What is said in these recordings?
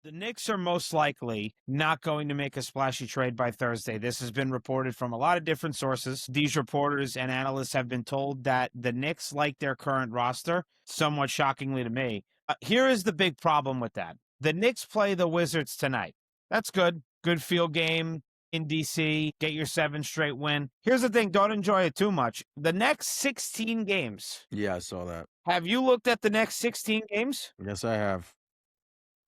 The Knicks are most likely not going to make a splashy trade by Thursday. This has been reported from a lot of different sources. These reporters and analysts have been told that the Knicks like their current roster, somewhat shockingly to me. Here is the big problem with that. The Knicks play the Wizards tonight. That's good. Good field game in D.C. Get your 7 straight win. Here's the thing. Don't enjoy it too much. The next 16 games. Yeah, I saw that. Have you looked at the next 16 games? Yes, I have.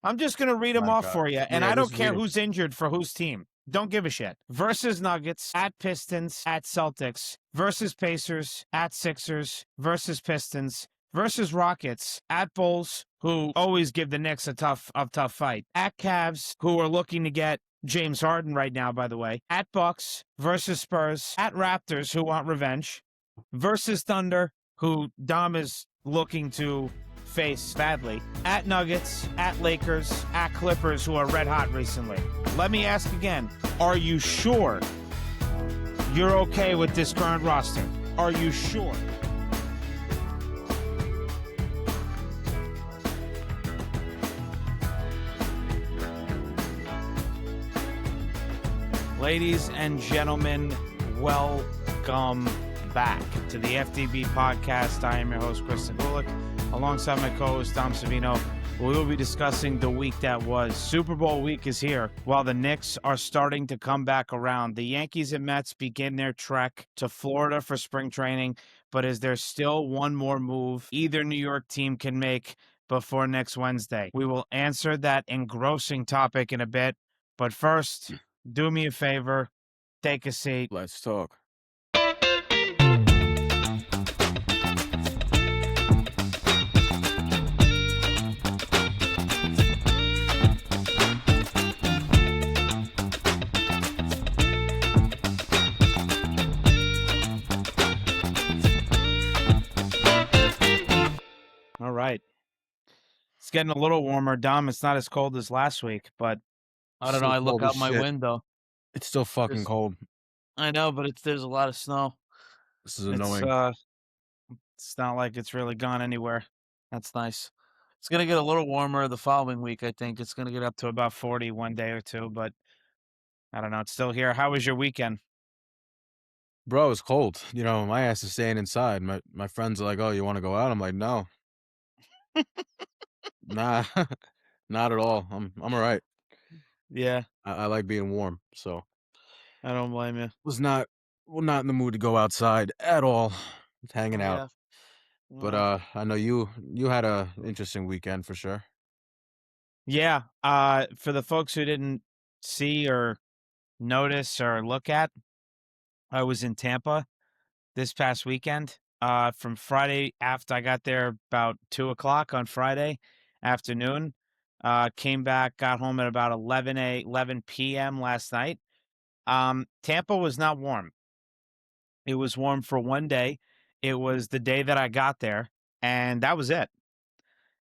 I'm just going to read them My off God. for you, and Yeah, I don't just care read 'em. who's injured for whose team. Don't give a shit. Versus Nuggets, at Pistons, at Celtics, versus Pacers, at Sixers, versus Pistons, versus Rockets, at Bulls, who always give the Knicks a tough fight, at Cavs, who are looking to get James Harden right now, by the way, at Bucks, versus Spurs, at Raptors, who want revenge, versus Thunder, who Dom is looking to face badly, at Nuggets, at Lakers, at Clippers, who are red hot recently. Let me ask again, are you sure you're okay with this current roster? Are you sure? Ladies and gentlemen, welcome back to the FDB podcast. I am your host, Chris Gulick. Alongside my co-host, Dom Savino, we will be discussing the week that was. Super Bowl week is here. While the Knicks are starting to come back around, the Yankees and Mets begin their trek to Florida for spring training. But is there still one more move either New York team can make before next Wednesday? We will answer that engrossing topic in a bit. But first, do me a favor, take a seat. Let's talk. All right. It's getting a little warmer, Dom. It's not as cold as last week, but I don't know. So I look cold as out my shit. window. It's still fucking There's- cold. I know, but there's a lot of snow. This is annoying. It's not like it's really gone anywhere. That's nice. It's gonna get a little warmer the following week. I think it's gonna get up. To about 40 one day or two, but I don't know. It's still here. How was your weekend? Bro, it's cold. You know, my ass is staying inside. My friends are like, "Oh, you want to go out?" I'm like, "No." Nah. Not at all. I'm all right. Yeah, I like being warm. So, I don't blame you. was not not in the mood to go outside at all. Just hanging out. But I know you had a interesting weekend for sure. Yeah. For the folks who didn't see or notice or look at, I was in Tampa this past weekend. From Friday after I got there about 2:00 on Friday afternoon. Came back, got home at about 11 p.m. last night. Tampa was not warm. It was warm for one day. It was the day that I got there, and that was it.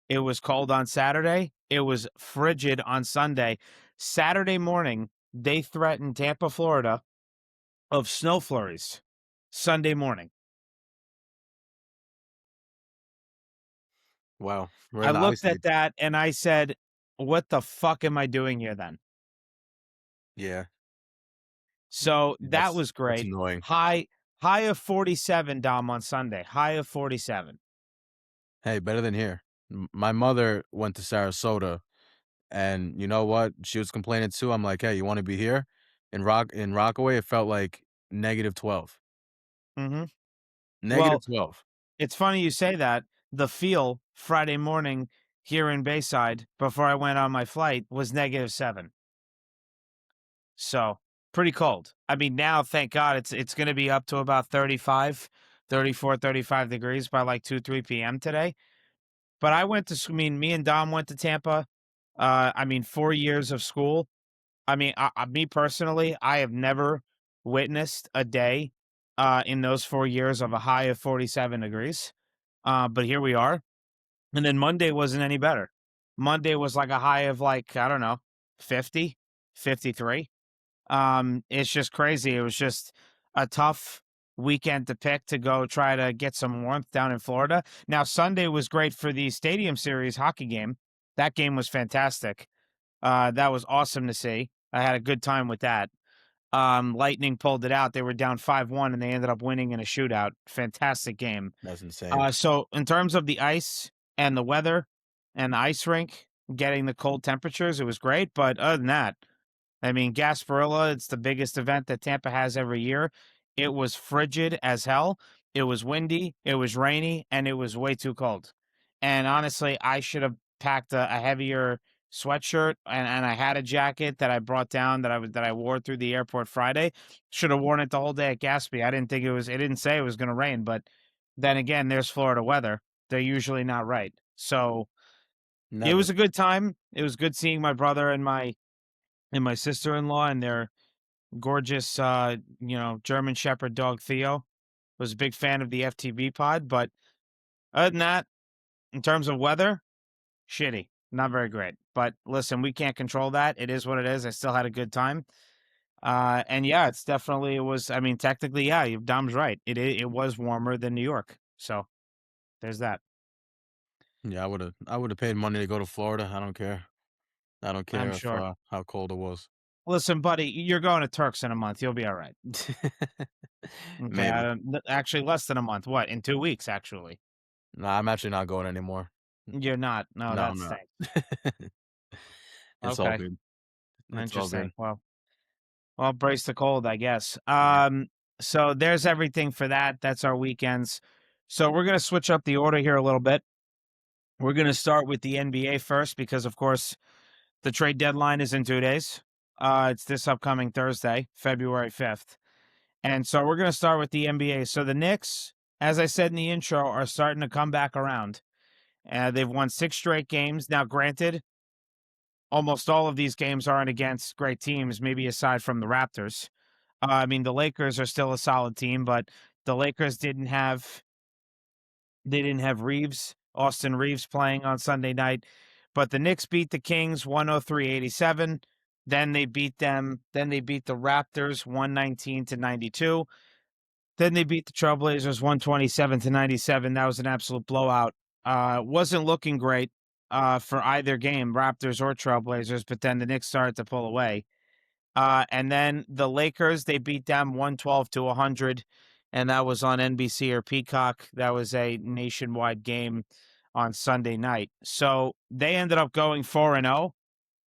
It was cold on Saturday. It was frigid on Sunday. Saturday morning, they threatened Tampa, Florida, of snow flurries. Sunday morning. Wow. I looked at that and I said, what the fuck am I doing here then? Yeah. So that That's- was That's great. annoying. High of 47, Dom, on Sunday. High of 47. Hey, better than here. My mother went to Sarasota, and you know what? She was complaining too. I'm like, "Hey, you want to be here?" In Rockaway, it felt like -12. Mm-hmm. -12. It's funny you say that. The feel Friday morning here in Bayside before I went on my flight was -7. So pretty cold. I mean, now, thank God, it's going to be up to about 34, 35 degrees by like 3 p.m. today. But I went to, me and Dom went to Tampa. 4 years of school. Me personally, I have never witnessed a day in those 4 years of a high of 47 degrees. But here we are. And then Monday wasn't any better. Monday was like a high of like, I don't know, 50, 53. It's just crazy. It was just a tough weekend to pick to go try to get some warmth down in Florida. Now, Sunday was great for the Stadium Series hockey game. That game was fantastic. That was awesome to see. I had a good time with that. Lightning pulled it out. They were down 5-1 and they ended up winning in a shootout. Fantastic game. That's insane. So in terms of the ice and the weather and the ice rink, getting the cold temperatures, it was great. But other than that, I mean, Gasparilla, it's the biggest event that Tampa has every year. It was frigid as hell. It was windy, it was rainy, and it was way too cold. And honestly, I should have packed a heavier sweatshirt, and I had a jacket that I brought down that I wore through the airport Friday. Should have worn it the whole day at Gaspy. I didn't think it didn't say it was gonna rain, but then again, there's Florida weather. They're usually not right. So it was Never. a good time. It was good seeing my brother and my sister-in-law and their gorgeous, German Shepherd dog Theo. Was a big fan of the FTB pod, but other than that, in terms of weather, shitty, not very great. But listen, we can't control that. It is what it is. I still had a good time. And yeah, it was. I mean, technically, yeah, Dom's right. It was warmer than New York. So there's that. Yeah, I would have paid money to go to Florida. I don't care. I don't I'm care if sure. how cold it was. Listen, buddy, you're going to Turks in a month. You'll be all right. Okay, Maybe. actually less than a month. What, in 2 weeks? Actually, Nah, I'm actually not going anymore. you're not. No, No, that I'm not. stinks. It's all Okay, good. It's all interesting. good. Well, brace the cold, I guess. Yeah. So there's everything for that. That's our weekends. So we're gonna switch up the order here a little bit. We're gonna start with the NBA first because, of course, the trade deadline is in 2 days. It's this upcoming Thursday, February 5th. And so we're gonna start with the NBA. So the Knicks, as I said in the intro, are starting to come back around. They've won 6 straight games. Now, granted, almost all of these games aren't against great teams, maybe aside from the Raptors. I mean, the Lakers are still a solid team, but the Lakers didn't have Austin Reeves playing on Sunday night. But the Knicks beat the Kings 103-87. Then they beat the Raptors 119-92. Then they beat the Trailblazers 127-97. That was an absolute blowout. Wasn't looking great for either game, Raptors or Trailblazers, but then the Knicks started to pull away. And then the Lakers, they beat them 112-100, and that was on NBC or Peacock. That was a nationwide game on Sunday night. So they ended up going 4-0.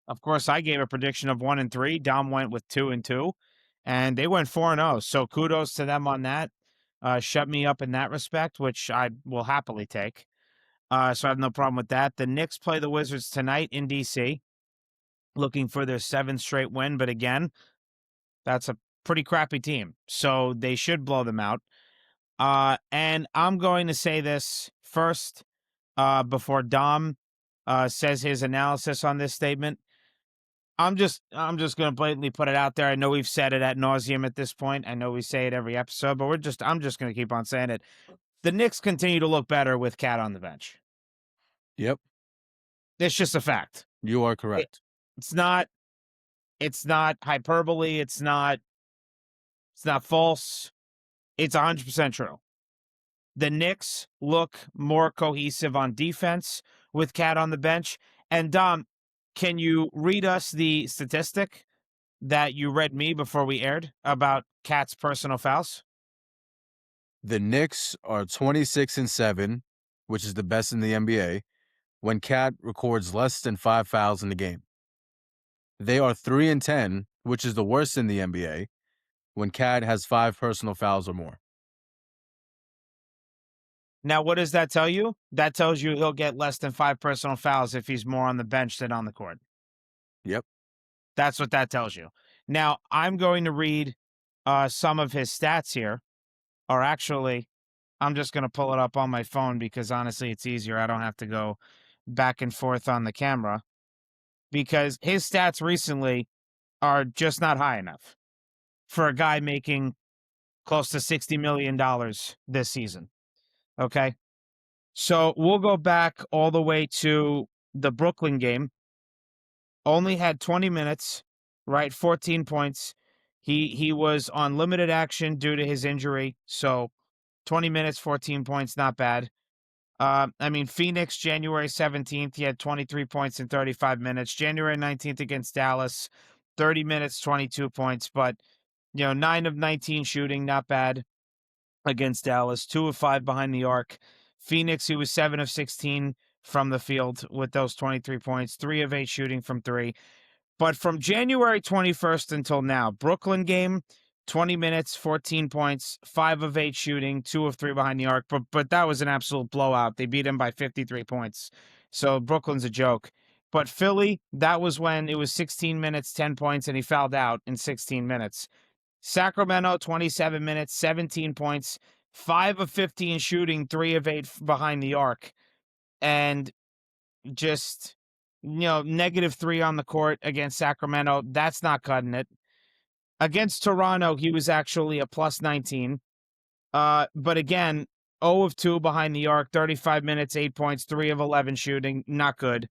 Of course, I gave a prediction of 1-3. Dom went with 2-2, and they went 4-0. So kudos to them on that. Shut me up in that respect, which I will happily take. So I have no problem with that. The Knicks play the Wizards tonight in DC, looking for their 7th straight win. But again, that's a pretty crappy team, so they should blow them out. And I'm going to say this first before Dom says his analysis on this statement. I'm just going to blatantly put it out there. I know we've said it ad nauseum at this point. I know we say it every episode, but I'm just going to keep on saying it. The Knicks continue to look better with Cat on the bench. Yep. It's just a fact. You are It, correct. it's not hyperbole. It's not false. It's 100% true. The Knicks look more cohesive on defense with Cat on the bench. And Dom, can you read us the statistic that you read me before we aired about Cat's personal fouls? The Knicks are 26-7, which is the best in the NBA, when Cat records less than 5 fouls in the game. They are 3-10, which is the worst in the NBA, when Cat has 5 personal fouls or more. Now, what does that tell you? That tells you he'll get less than 5 personal fouls if he's more on the bench than on the court. Yep. That's what that tells you. Now, I'm going to read some of his stats here, or actually, I'm just going to pull it up on my phone because honestly, it's easier. I don't have to go back and forth on the camera because his stats recently are just not high enough for a guy making close to $60 million this season. Okay. So we'll go back all the way to the Brooklyn game. Only had 20 minutes, right? 14 points. He was on limited action due to his injury. So 20 minutes, 14 points, not bad. I mean, Phoenix, January 17th, he had 23 points in 35 minutes. January 19th against Dallas, 30 minutes, 22 points. But, 9 of 19 shooting, not bad against Dallas, 2 of 5 behind the arc. Phoenix, he was 7 of 16 from the field with those 23 points, 3 of 8 shooting from three. But from January 21st until now, Brooklyn game, 20 minutes, 14 points, 5 of 8 shooting, 2 of 3 behind the arc. But that was an absolute blowout. They beat him by 53 points. So Brooklyn's a joke. But Philly, that was when it was 16 minutes, 10 points, and he fouled out in 16 minutes. Sacramento, 27 minutes, 17 points, 5 of 15 shooting, 3 of 8 behind the arc. And just, -3 on the court against Sacramento. That's not cutting it. Against Toronto, he was actually a plus 19. But again, 0 of 2 behind the arc, 35 minutes, 8 points, 3 of 11 shooting. Not good.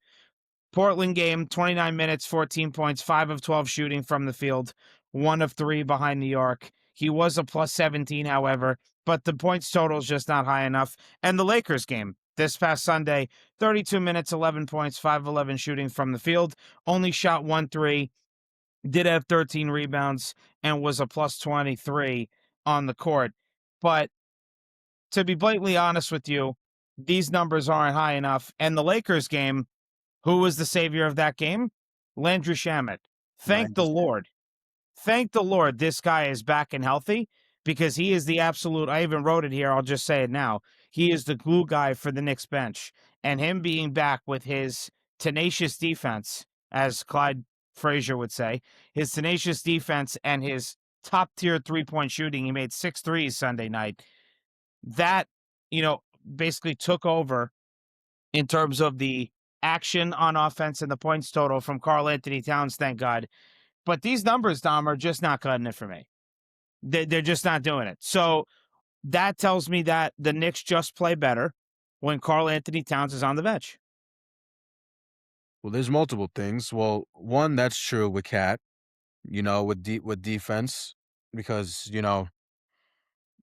Portland game, 29 minutes, 14 points, 5 of 12 shooting from the field, 1 of 3 behind the arc. He was a plus 17, however, but the points total is just not high enough. And the Lakers game this past Sunday, 32 minutes, 11 points, 5 of 11 shooting from the field, only shot 1 3, did have 13 rebounds, and was a plus 23 on the court. But to be blatantly honest with you, these numbers aren't high enough. And the Lakers game, who was the savior of that game? Landry Shamet. Thank the 90%. Lord. Thank the Lord this guy is back and healthy, because he is the absolute, I even wrote it here, I'll just say it now. He is the glue guy for the Knicks bench. And him being back with his tenacious defense, as Clyde Frazier would say, his tenacious defense and his top tier 3-point shooting, he made 6 threes Sunday night. That, basically took over in terms of the action on offense and the points total from Karl Anthony Towns, thank God. But these numbers, Dom, are just not cutting it for me. They're just not doing it. So that tells me that the Knicks just play better when Karl Anthony Towns is on the bench. Well, there's multiple things. Well, one, that's true with Cat, with defense, because,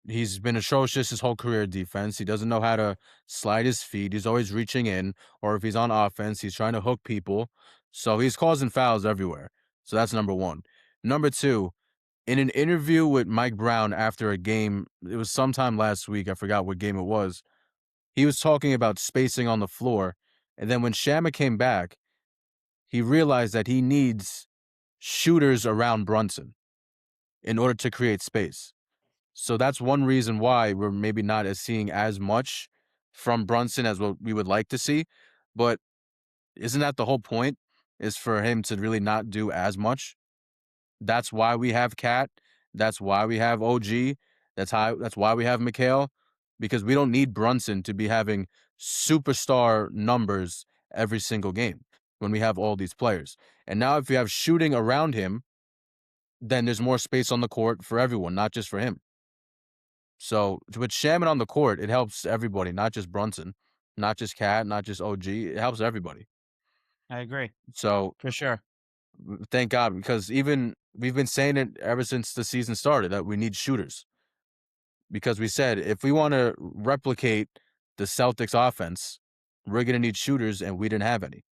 he's been atrocious his whole career at defense. He doesn't know how to slide his feet. He's always reaching in, or if he's on offense, he's trying to hook people. So he's causing fouls everywhere. So that's number one. Number two, in an interview with Mike Brown after a game, it was sometime last week, I forgot what game it was, he was talking about spacing on the floor. And then when Shamma came back, he realized that he needs shooters around Brunson in order to create space. So that's one reason why we're maybe not seeing as much from Brunson as what we would like to see. But isn't that the whole point? Is for him to really not do as much? That's why we have Cat. That's why we have OG. That's why we have McHale. Because we don't need Brunson to be having superstar numbers every single game when we have all these players. And now if you have shooting around him, then there's more space on the court for everyone, not just for him. So with Shaman on the court, it helps everybody, not just Brunson, not just Cat, not just OG. It helps everybody. I agree. So For sure. thank God, because even we've been saying it ever since the season started that we need shooters. Because we said if we want to replicate the Celtics offense, we're going to need shooters, and we didn't have any.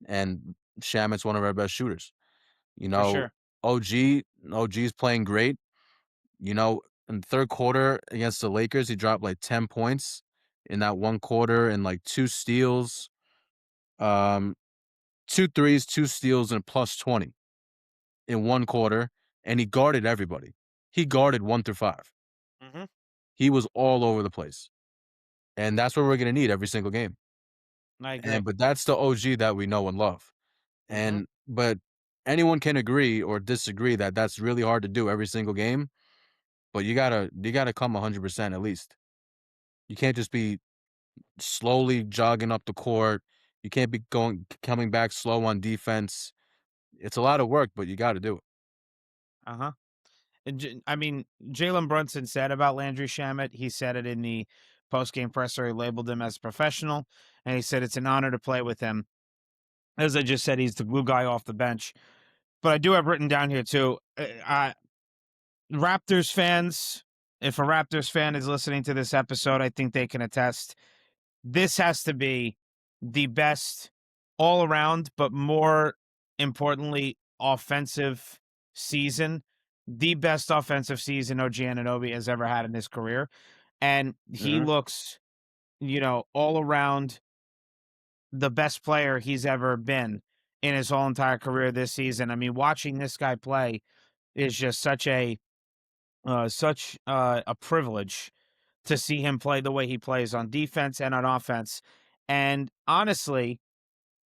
And Shaman's one of our best shooters. For sure. OG's playing great. In the third quarter against the Lakers, he dropped like 10 points in that one quarter and like 2 steals, 2 threes, 2 steals, and a plus 20 in one quarter. And he guarded everybody. He guarded 1 through 5. Mm-hmm. He was all over the place. And that's what we're going to need every single game. I agree. But that's the OG that we know and love. But anyone can agree or disagree that that's really hard to do every single game. But you gotta come 100% at least. You can't just be slowly jogging up the court. You can't be coming back slow on defense. It's a lot of work, but you got to do it. Uh-huh. I mean, Jalen Brunson said about Landry Shamet, he said it in the post-game presser, he labeled him as a professional, and he said it's an honor to play with him. As I just said, he's the glue guy off the bench. But I do have written down here, too, Raptors fans, if a Raptors fan is listening to this episode, I think they can attest. this has to be the best all around, but more importantly, offensive season. The best offensive season OG Anunoby has ever had in his career. And he Mhm. looks, all around the best player he's ever been in his whole entire career this season. I mean, watching this guy play is just such a privilege to see him play the way he plays on defense and on offense. And honestly,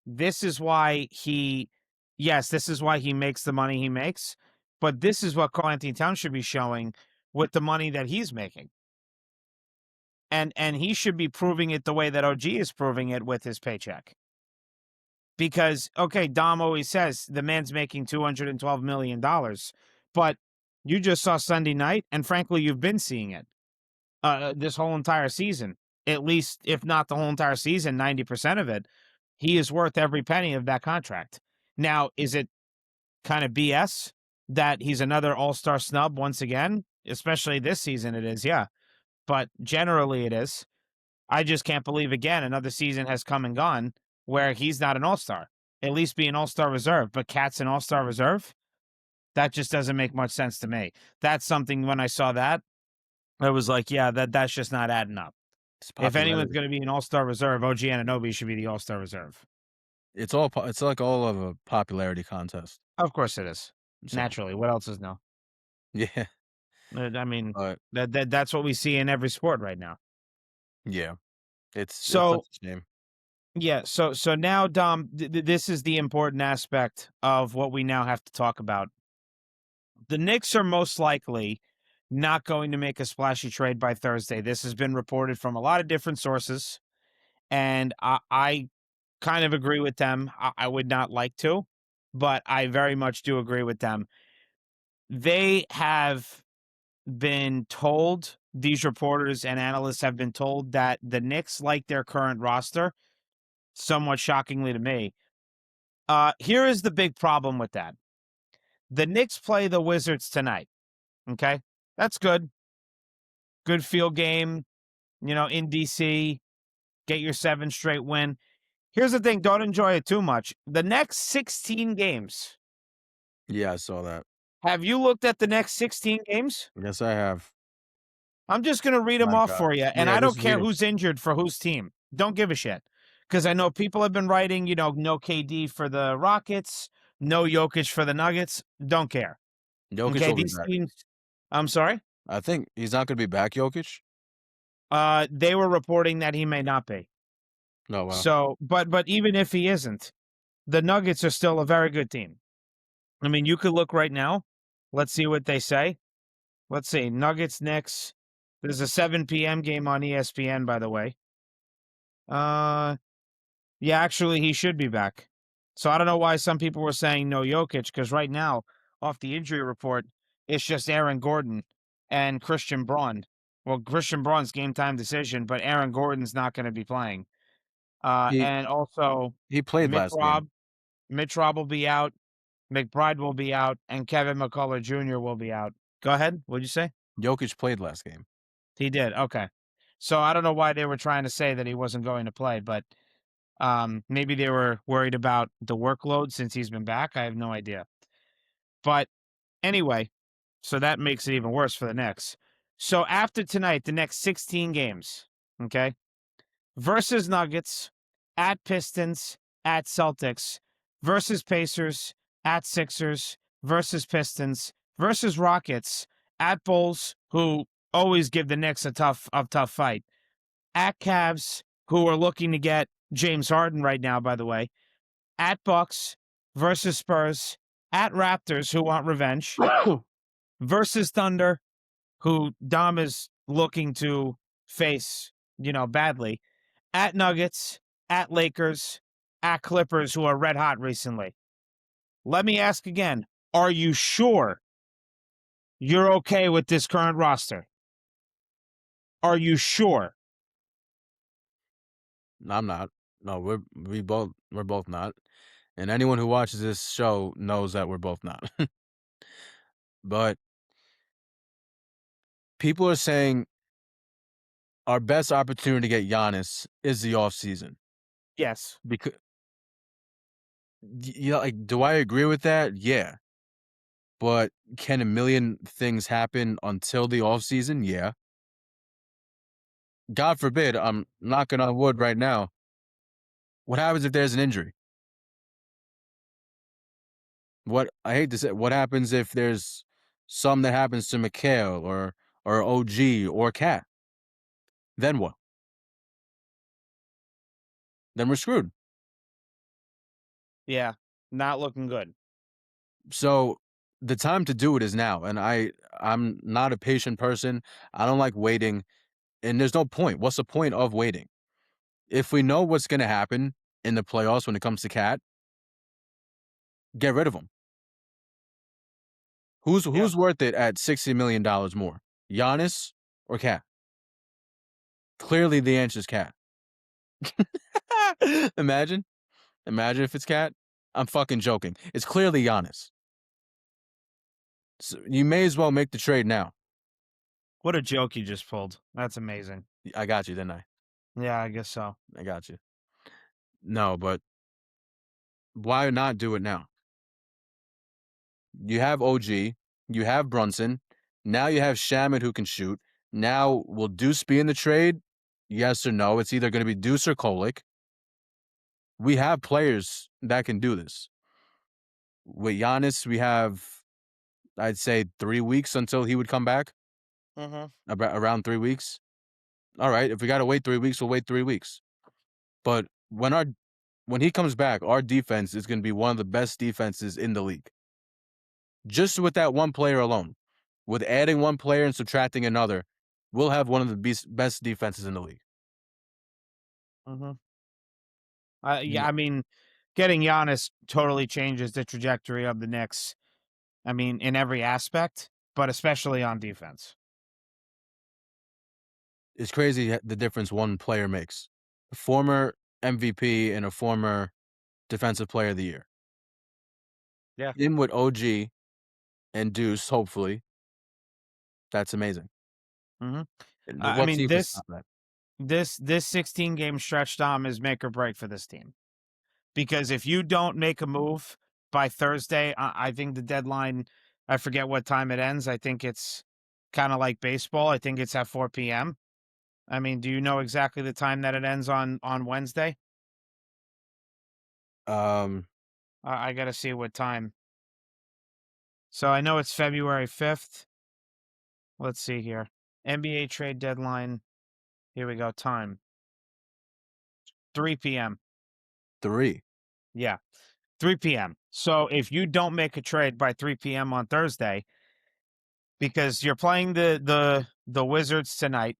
this is why this is why he makes the money he makes. But this is what Karl Anthony Towns should be showing with the money that he's making. And he should be proving it the way that OG is proving it with his paycheck. Because, okay, Dom always says the man's making $212 million, but you just saw Sunday night, and frankly, you've been seeing it this whole entire season. At least, if not the whole entire season, 90% of it. He is worth every penny of that contract. Now, is it kind of BS that he's another all-star snub once again? Especially this season, it is, yeah. But generally, it is. I just can't believe again another season has come and gone where he's not an all-star. At least be an all-star reserve, but Cat's an all-star reserve? That just doesn't make much sense to me. That's something when I saw that, I was like, yeah, that's just not adding up. It's If anyone's popularity. going to be an all-star reserve, OG Anunoby should be the all-star reserve. It's like all of a popularity contest. Of course it is. So, Naturally. What else is new? yeah, I mean, but that's what we see in every sport right now. yeah, it's such So, a shame. yeah, so now, Dom, this is the important aspect of what we now have to talk about. The Knicks are most likely not going to make a splashy trade by Thursday. This has been reported from a lot of different sources, and I kind of agree with them. I would not like to, but I very much do agree with them. They have been told, these reporters and analysts have been told that the Knicks like their current roster, somewhat shockingly to me. Here is the big problem with that. The Knicks play the Wizards tonight. Okay. That's good. Good field game, in DC. Get your 7 straight win. Here's the thing, don't enjoy it too much. The next 16 games. Yeah, I saw that. Have you looked at the next 16 games? Yes, I have. I'm just going to read them My off God. for you, and Yeah, I don't just read care 'em. who's injured for whose team. Don't give a shit. Because I know people have been writing, no KD for the Rockets, no Jokic for the Nuggets. Don't care. Jokic Okay, will be these back. teams. I'm sorry. I think he's not gonna be back, Jokic? They were reporting that he may not be. Oh, wow. So, but even if he isn't, the Nuggets are still a very good team. I mean, you could look right now. Let's see what they say. Let's see. Nuggets, Knicks. There's a 7 p.m. game on ESPN, by the way. Uh, yeah, actually, he should be back. So I don't know why some people were saying no Jokic, because right now, off the injury report, it's just Aaron Gordon and Christian Braun. Well, Christian Braun's game time decision, but Aaron Gordon's not going to be playing. He And also, he played Mitch last game. Rob, Mitch Rob will be out, McBride will be out, and Kevin McCullough Jr. will be out. Go ahead. What'd you say? Jokic played last game. He did. Okay. So I don't know why they were trying to say that he wasn't going to play, but maybe they were worried about the workload since he's been back. I have no idea. But anyway, so that makes it even worse for the Knicks. So after tonight, the next 16 games, okay, versus Nuggets, at Pistons, at Celtics, versus Pacers, at Sixers, versus Pistons, versus Rockets, at Bulls, who always give the Knicks a tough fight, at Cavs, who are looking to get James Harden right now, by the way, at Bucks versus Spurs, at Raptors, who want revenge, versus Thunder, who Dom is looking to face, badly, at Nuggets, at Lakers, at Clippers, who are red hot recently. Let me ask again, are you sure you're okay with this current roster? Are you sure? I'm not. No, we're both not. And anyone who watches this show knows that we're both not. But people are saying our best opportunity to get Giannis is the offseason. Yes. Because yeah, like, do I agree with that? Yeah. But can a million things happen until the offseason? Yeah. God forbid, I'm knocking on wood right now. What happens if there's an injury? What I hate to say, what happens if there's some that happens to Mikhail or OG or Cat? Then what? Then we're screwed. Yeah. Not looking good. So the time to do it is now. And I'm not a patient person. I don't like waiting. And there's no point. What's the point of waiting? If we know what's gonna happen in the playoffs when it comes to Cat, get rid of him. Yeah. Who's worth it at $60 million more? Giannis or Cat? Clearly the answer is Cat. Imagine. Imagine if it's Cat. I'm fucking joking. It's clearly Giannis. So you may as well make the trade now. What a joke you just pulled. That's amazing. I got you, didn't I? Yeah, I guess so. I got you. No, but why not do it now? You have OG, you have Brunson, now you have Shaman who can shoot. Now, will Deuce be in the trade? Yes or no? It's either going to be Deuce or Kolick. We have players that can do this. With Giannis, we have, I'd say, 3 weeks until he would come back. Mm-hmm. About around 3 weeks. All right, if we got to wait 3 weeks, we'll wait 3 weeks. But when he comes back, our defense is going to be one of the best defenses in the league. Just with that one player alone, with adding one player and subtracting another, we'll have one of the best defenses in the league. Mm-hmm. You Yeah, know, I mean, getting Giannis totally changes the trajectory of the Knicks. I mean, in every aspect, but especially on defense. it's crazy the difference one player makes. A former MVP and a former Defensive Player of the Year. Yeah. In with OG and Deuce, hopefully. That's amazing. Mm-hmm. And I what mean, team can stop that? this 16 game stretch, Dom, is make or break for this team. Because if you don't make a move by Thursday, I think the deadline, I forget what time it ends. I think it's kind of like baseball. I think it's at 4 p.m. I mean, do you know exactly the time that it ends on Wednesday? Um, I got to see what time. So I know it's February 5th. Let's see here. NBA trade deadline. Here we go. Time 3 p.m. 3. Yeah, 3 p.m. So if you don't make a trade by 3 p.m. on Thursday, because you're playing the Wizards tonight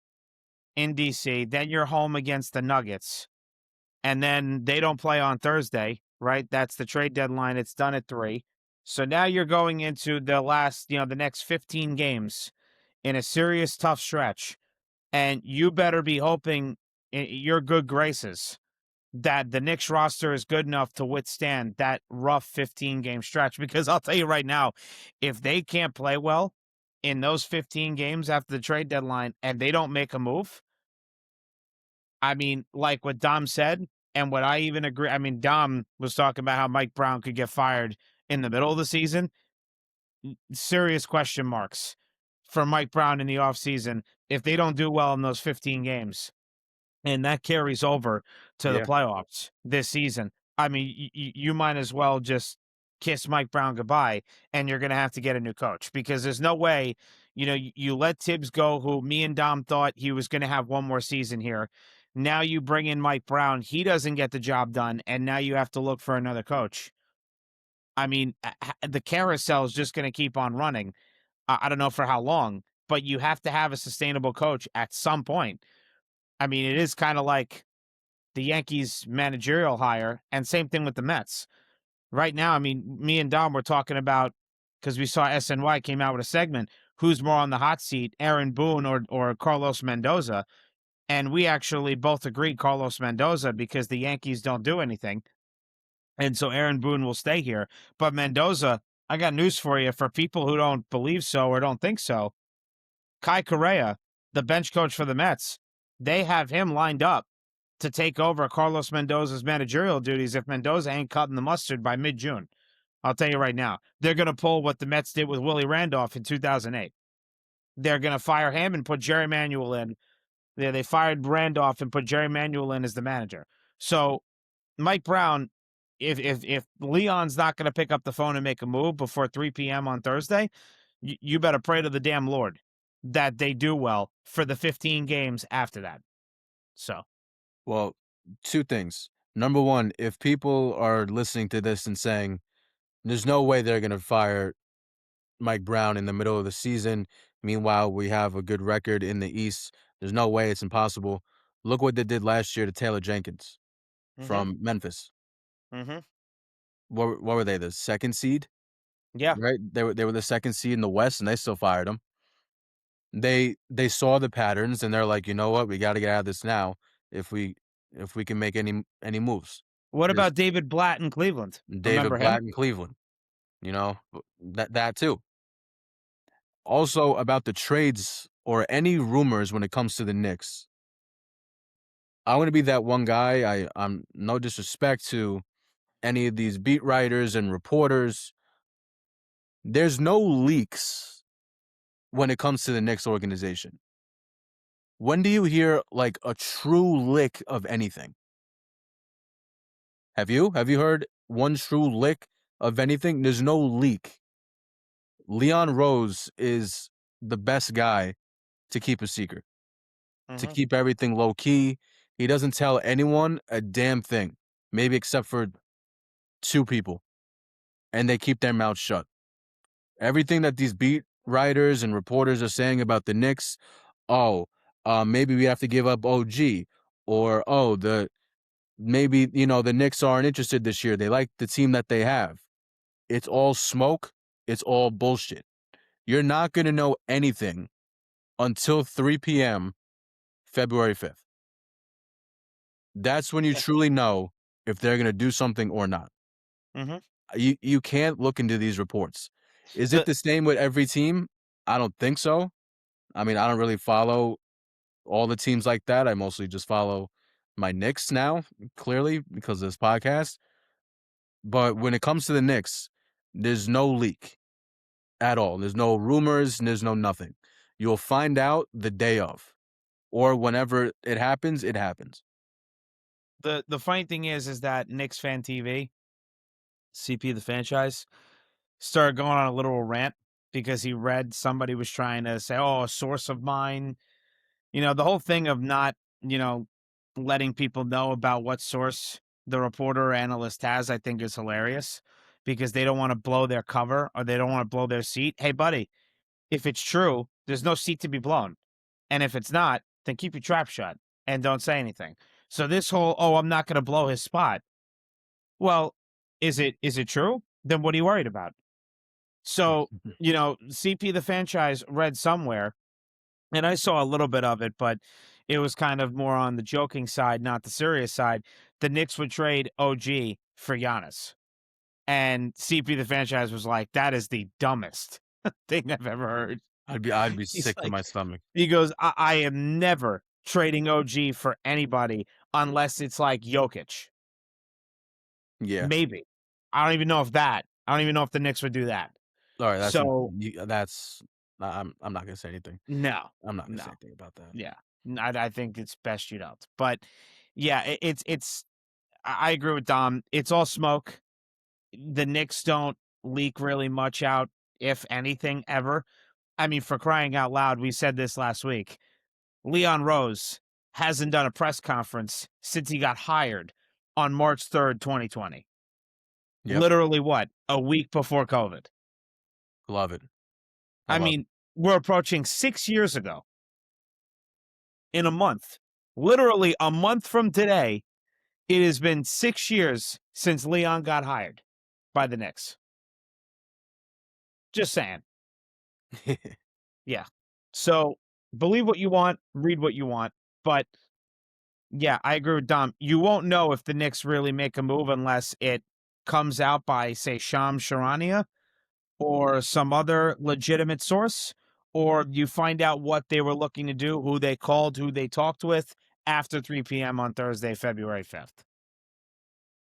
in DC, then you're home against the Nuggets, and then they don't play on Thursday, right? That's the trade deadline. It's done at 3. So now you're going into the last, the next 15 games in a serious tough stretch, and you better be hoping in your good graces that the Knicks roster is good enough to withstand that rough 15-game stretch. Because I'll tell you right now, if they can't play well in those 15 games after the trade deadline and they don't make a move, I mean, like what Dom said, and what I even agree. I mean, Dom was talking about how Mike Brown could get fired in the middle of the season. Serious question marks for Mike Brown in the offseason if they don't do well in those 15 games. And that carries over to the Yeah. playoffs this season. I mean, you might as well just kiss Mike Brown goodbye, and you're going to have to get a new coach because there's no way, you let Tibbs go, who me and Dom thought he was going to have one more season here. Now you bring in Mike Brown. He doesn't get the job done, and now you have to look for another coach. I mean, the carousel is just going to keep on running. I don't know for how long, but you have to have a sustainable coach at some point. I mean, it is kind of like the Yankees managerial hire, and same thing with the Mets. Right now, I mean, me and Dom were talking about, because we saw SNY came out with a segment, who's more on the hot seat, Aaron Boone or Carlos Mendoza. And we actually both agreed Carlos Mendoza because the Yankees don't do anything. And so Aaron Boone will stay here. But Mendoza, I got news for you for people who don't believe so or don't think so. Kai Correa, the bench coach for the Mets, they have him lined up to take over Carlos Mendoza's managerial duties if Mendoza ain't cutting the mustard by mid-June. I'll tell you right now, they're going to pull what the Mets did with Willie Randolph in 2008. They're going to fire him and put Jerry Manuel in. They fired Randolph and put Jerry Manuel in as the manager. So Mike Brown, if Leon's not going to pick up the phone and make a move before 3 p.m. on Thursday, you better pray to the damn Lord that they do well for the 15 games after that. So, Well, two things. Number one, if people are listening to this and saying, there's no way they're going to fire Mike Brown in the middle of the season. Meanwhile, we have a good record in the East. There's no way, it's impossible. Look what they did last year to Taylor Jenkins mm-hmm, from Memphis. mm-hmm. What were they? The second seed, Yeah. right? They were the second seed in the West, and they still fired him. They saw the patterns, and they're like, you know what? We got to get out of this now. If we can make any moves. What There's about David Blatt in Cleveland? David Remember him? Blatt in Cleveland. You know that too. Also about the trades or any rumors when it comes to the Knicks. I want to be that one guy. I'm no disrespect to any of these beat writers and reporters. There's no leaks when it comes to the Knicks organization. When do you hear like a true lick of anything? Have you? Have you heard one true lick of anything? There's no leak. Leon Rose is the best guy to keep a secret, to Mm-hmm. keep everything low key. He doesn't tell anyone a damn thing, maybe except for two people, and they keep their mouths shut. Everything that these beat writers and reporters are saying about the Knicks, maybe we have to give up OG, or maybe the Knicks aren't interested this year. They like the team that they have. It's all smoke. It's all bullshit. You're not gonna know anything until 3 p.m. February 5th. That's when you truly know if they're gonna do something or not. Mm-hmm. You can't look into these reports. Is it the same with every team? I don't think so. I mean, I don't really follow all the teams like that. I mostly just follow my Knicks now, clearly, because of this podcast. But when it comes to the Knicks, there's no leak at all. There's no rumors, and there's no nothing. You'll find out the day of, or whenever it happens, it happens. The funny thing is that Knicks Fan TV, CP the franchise, started going on a literal rant because he read somebody was trying to say, "Oh, a source of mine." The whole thing of not, letting people know about what source the reporter or analyst has, I think is hilarious because they don't want to blow their cover or they don't want to blow their seat. Hey, buddy, if it's true, there's no seat to be blown. And if it's not, then keep your trap shut and don't say anything. So this whole, "Oh, I'm not going to blow his spot." Well, is it true? Then what are you worried about? So, CP the franchise read somewhere, and I saw a little bit of it, but it was kind of more on the joking side, not the serious side. The Knicks would trade OG for Giannis. And CP the franchise was like, "That is the dumbest thing I've ever heard." I'd be He's sick to like, my stomach. he goes, I am never trading OG for anybody unless it's like Jokic. Yeah. Maybe. I don't even know if the Knicks would do that. All right. So That's. I'm not gonna say anything. no, I'm not gonna no, say anything about that. yeah, I think it's best you don't. But yeah, it's. I agree with Dom. It's all smoke. The Knicks don't leak really much out, if anything, ever. I mean, for crying out loud, we said this last week. Leon Rose hasn't done a press conference since he got hired on March 3rd, 2020. Yep. Literally what? A week before COVID. Love it. I mean, we're approaching 6 years ago. In a month. Literally a month from today, it has been 6 years since Leon got hired by the Knicks. Just saying. Yeah. So, believe what you want, read what you want, but yeah, I agree with Dom. You won't know if the Knicks really make a move unless it comes out by, say, Shams Charania or some other legitimate source, or you find out what they were looking to do, who they called, who they talked with after 3 p.m. on Thursday, February 5th.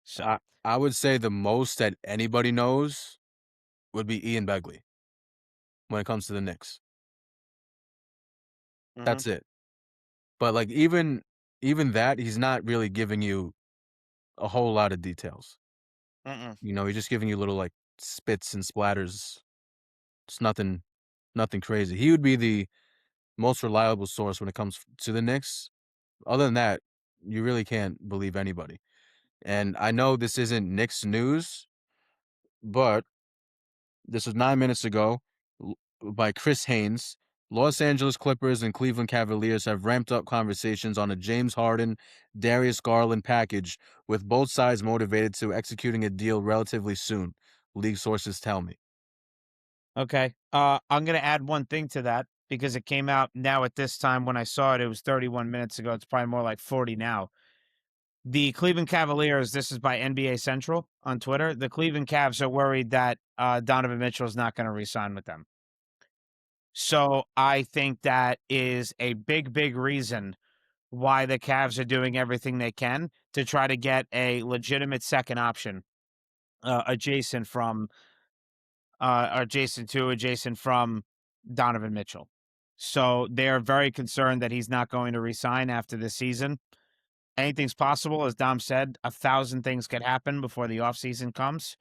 So, I would say the most that anybody knows would be Ian Begley when it comes to the Knicks. mhm, That's it. But, like, even that, he's not really giving you a whole lot of details. mm-mm, You know, he's just giving you little, like, spits and splatters. It's nothing crazy. He would be the most reliable source when it comes to the Knicks. Other than that, you really can't believe anybody. And I know this isn't Knicks news, but this was 9 minutes ago by Chris Haynes. Los Angeles Clippers and Cleveland Cavaliers have ramped up conversations on a James Harden, Darius Garland package, with both sides motivated to executing a deal relatively soon, league sources tell me. okay. I'm gonna add one thing to that because it came out now at this time when I saw it. It was 31 minutes ago. It's probably more like 40 now. The Cleveland Cavaliers. This is by NBA Central on Twitter. The Cleveland Cavs are worried that Donovan Mitchell is not going to re-sign with them. So I think that is a big, big reason why the Cavs are doing everything they can to try to get a legitimate second option adjacent from adjacent from Donovan Mitchell. So they're very concerned that he's not going to resign after this season. Anything's possible, as Dom said. 1,000 things could happen before the offseason comes.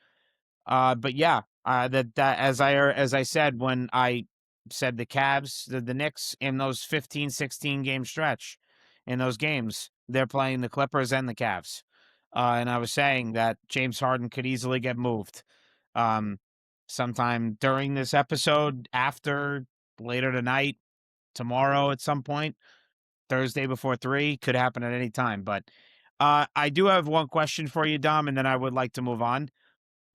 But yeah, that as I said when I said the Cavs, the Knicks in those 15, 16 game stretch, in those games, they're playing the Clippers and the Cavs. And I was saying that James Harden could easily get moved. Um, sometime during this episode, after later tonight, tomorrow at some point, Thursday before 3, could happen at any time. But I do have one question for you, Dom, and then I would like to move on.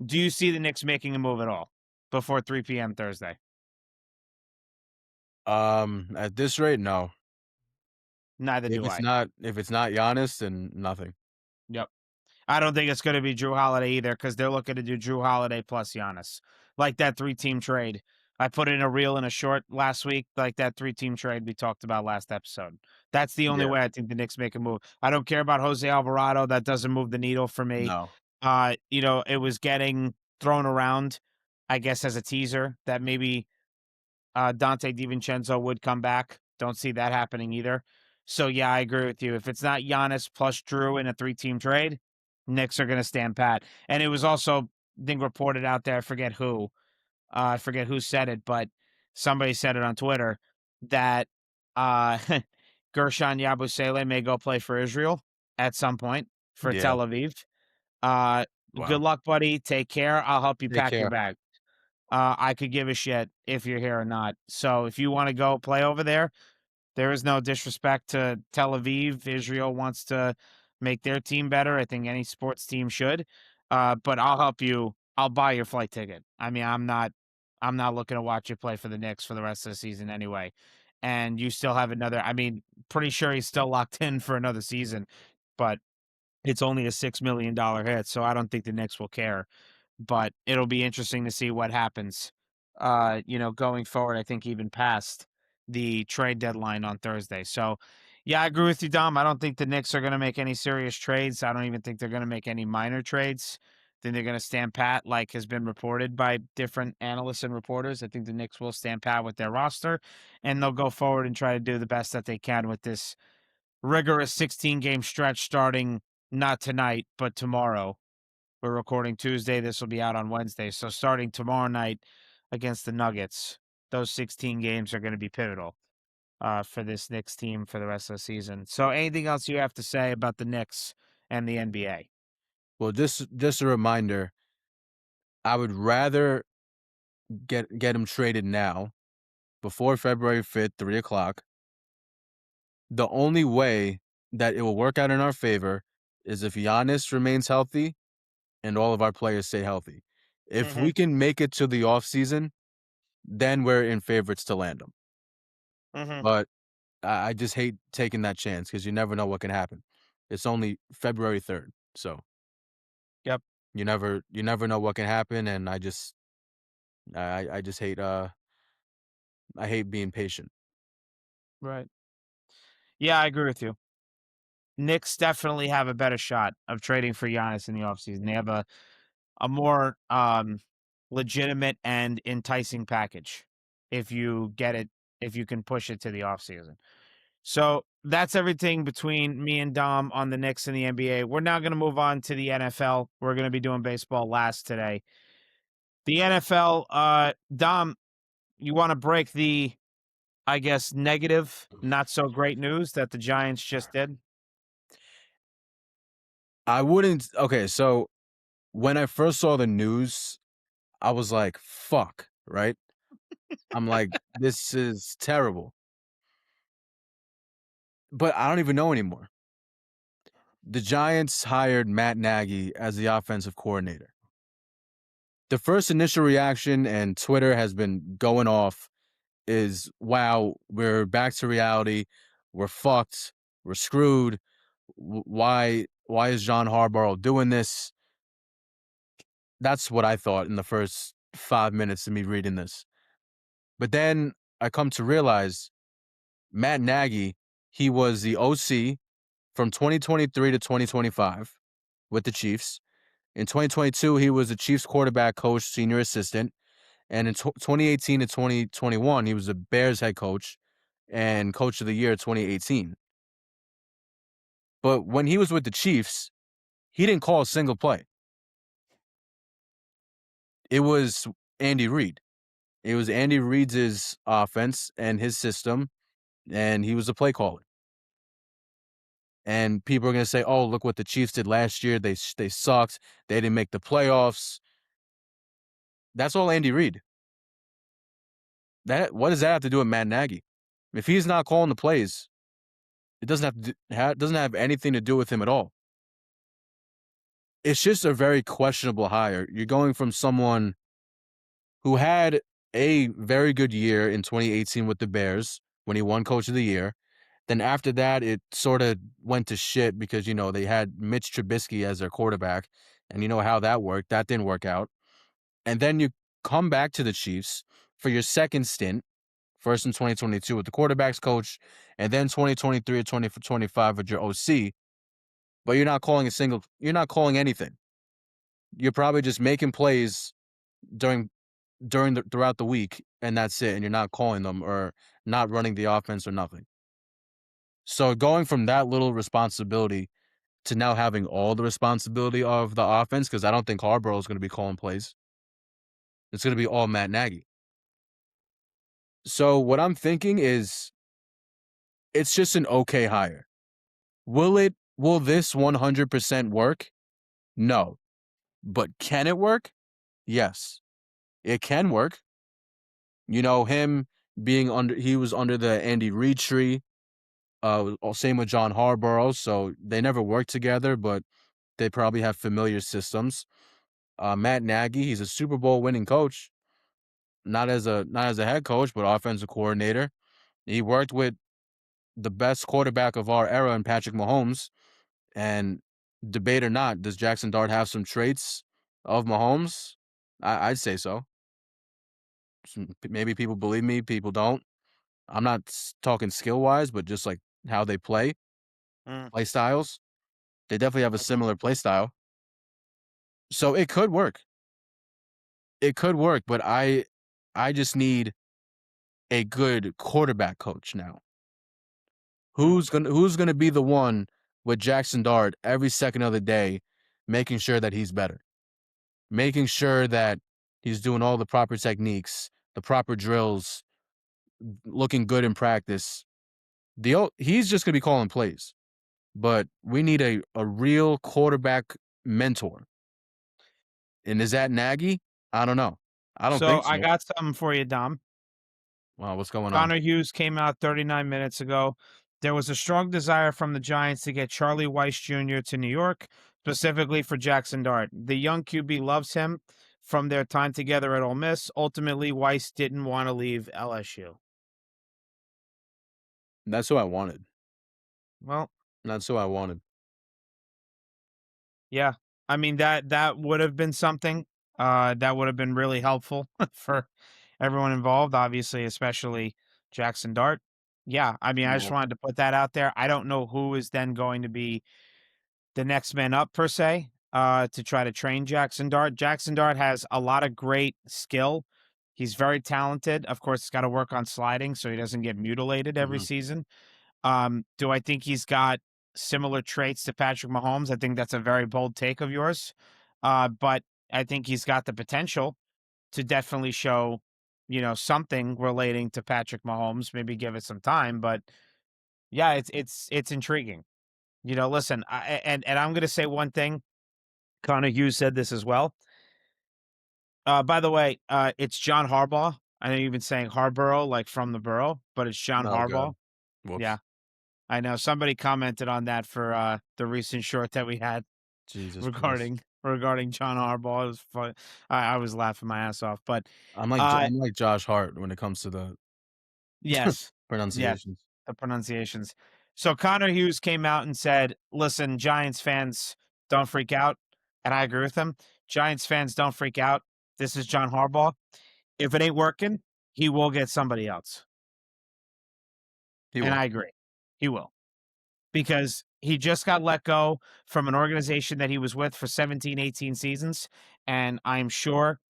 Do you see the Knicks making a move at all before 3 p.m. Thursday? At this rate, no. Neither do I. If it's not Giannis, then nothing. Yep. I don't think it's going to be Drew Holiday either because they're looking to do Drew Holiday plus Giannis, like that 3 team trade. I put in a reel and a short last week, like that 3 team trade we talked about last episode. That's the only Yeah, way I think the Knicks make a move. I don't care about Jose Alvarado. That doesn't move the needle for me. no. It was getting thrown around, I guess, as a teaser that maybe Dante DiVincenzo would come back. Don't see that happening either. So yeah, I agree with you. If it's not Giannis plus Drew in a 3 team trade, Knicks are going to stand pat. And it was also, I think, reported out there. I forget who said it, but somebody said it on Twitter that uh, Gershon Yabusele may go play for Israel at some point for Yeah. Tel Aviv. Uh, Good Wow. luck, buddy. Take care. I'll help you Take pack your care. bag. I could give a shit if you're here or not. So if you want to go play over there, there is no disrespect to Tel Aviv. Israel wants to make their team better. I think any sports team should. But I'll help you. I'll buy your flight ticket. I mean, I'm not looking to watch you play for the Knicks for the rest of the season anyway. And you still have another. I mean, pretty sure he's still locked in for another season, but it's only a $6 million hit, so I don't think the Knicks will care. But it'll be interesting to see what happens. Going forward, I think even past the trade deadline on Thursday. So, yeah, I agree with you, Dom. I don't think the Knicks are going to make any serious trades. I don't even think they're going to make any minor trades. I think they're going to stand pat, like has been reported by different analysts and reporters. I think the Knicks will stand pat with their roster, and they'll go forward and try to do the best that they can with this rigorous 16 game stretch starting not tonight, but tomorrow. We're recording Tuesday. This will be out on Wednesday. So starting tomorrow night against the Nuggets, those 16 games are going to be pivotal for this Knicks team for the rest of the season. So anything else you have to say about the Knicks and the NBA? Well, just a reminder, I would rather get him traded now before February 5th, 3 o'clock. The only way that it will work out in our favor is if Giannis remains healthy and all of our players stay healthy. If Mm-hmm. we can make it to the offseason, then we're in favorites to land them. Mm-hmm. But I just hate taking that chance because you never know what can happen. It's only February 3rd, so Yep. you never know what can happen, and I just hate I hate being patient. Right. Yeah, I agree with you. Knicks definitely have a better shot of trading for Giannis in the offseason. They have a more legitimate and enticing package if you get it, if you can push it to the offseason. So that's everything between me and Dom on the Knicks and the NBA. We're now going to move on to the NFL. We're going to be doing baseball last today. The NFL, Dom, you want to break the, I guess, negative, not so great news that the Giants just did? I wouldn't. Okay, so when I first saw the news, I was like, "Fuck!" Right? I'm like, "This is terrible." But I don't even know anymore. The Giants hired Matt Nagy as the offensive coordinator. The first initial reaction, and Twitter has been going off, is, "Wow, we're back to reality. We're fucked. We're screwed. Why is John Harbaugh doing this?" That's what I thought in the first 5 minutes of me reading this. But then I come to realize Matt Nagy, he was the OC from 2023 to 2025 with the Chiefs. In 2022, he was the Chiefs quarterback coach, senior assistant. And in 2018 to 2021, he was the Bears head coach and coach of the year 2018. But when he was with the Chiefs, he didn't call a single play. It was Andy Reid. It was Andy Reid's offense and his system, and he was a play caller. And people are going to say, "Oh, look what the Chiefs did last year. They sucked. They didn't make the playoffs." That's all Andy Reid. What does that have to do with Matt Nagy? If he's not calling the plays, it doesn't have anything to do with him at all. It's just a very questionable hire. You're going from someone who had a very good year in 2018 with the Bears when he won Coach of the Year. Then after that, it sort of went to shit because, they had Mitch Trubisky as their quarterback, and you know how that worked. That didn't work out. And then you come back to the Chiefs for your second stint, first in 2022 with the quarterbacks coach, and then 2023 or 2025 with your OC, but you're not calling anything. You're probably just making plays during throughout the week, and that's it, and you're not calling them or not running the offense or nothing. So going from that little responsibility to now having all the responsibility of the offense, because I don't think Harbaugh is going to be calling plays. It's going to be all Matt Nagy. So what I'm thinking is it's just an okay hire. Will this 100% work? No. But can it work? Yes. It can work. Him he was under the Andy Reid tree. Same with John Harbaugh. So they never worked together, but they probably have familiar systems. Matt Nagy, he's a Super Bowl winning coach, not as a head coach, but offensive coordinator. He worked with the best quarterback of our era in Patrick Mahomes. And debate or not, does Jackson Dart have some traits of Mahomes? I'd say so. Maybe people believe me, people don't. I'm not talking skill wise, but just like how they play Mm, styles. They definitely have a mhm. similar play style. So it could work. It could work, but I just need a good quarterback coach now. Mm. Who's gonna be the one with Jackson Dart every second of the day, making sure that he's better, making sure that he's doing all the proper techniques, the proper drills, looking good in practice. He's just gonna be calling plays, but we need a real quarterback mentor. And is that Nagy? I don't know. I don't So think I so. got something for you, Dom. Wow, what's going on? Connor Hughes came out 39 minutes ago. There was a strong desire from the Giants to get Charlie Weiss Jr. to New York, specifically for Jackson Dart. The young QB loves him from their time together at Ole Miss. Ultimately, Weiss didn't want to leave LSU. That's who I wanted. Well, That's who I wanted. yeah. I mean that would have been something that would have been really helpful for everyone involved, obviously, especially Jackson Dart. Yeah, I mean, I just Yeah. wanted to put that out there. I don't know who is then going to be the next man up per se, to try to train Jackson Dart. Jackson Dart has a lot of great skill. He's very talented. Of course, he's got to work on sliding so he doesn't get mutilated every Mhm. season. Do I think he's got similar traits to Patrick Mahomes? I think that's a very bold take of yours. But I think he's got the potential to definitely show, something relating to Patrick Mahomes. Maybe give it some time, but yeah, it's intriguing. Listen, and I'm gonna say one thing. Connor Hughes said this as well. By the way, it's John Harbaugh. I know you've been saying Harborough, like from the borough, but it's John Oh Harbaugh. god. Whoops. Yeah, I know. Somebody commented on that for the recent short that we had Jesus Christ. regarding John Harbaugh. It was fun. I was laughing my ass off. But uh, I'm like Josh Hart when it comes to the yes, yes, pronunciations. the pronunciations. So Connor Hughes came out and said, "Listen, Giants fans, don't freak out," and I agree with him. Giants fans, don't freak out. This is John Harbaugh. If it ain't working, he will get somebody else, He and will. I agree. He will. Because he just got let go from an organization that he was with for 17, 18 seasons, and I'm sure,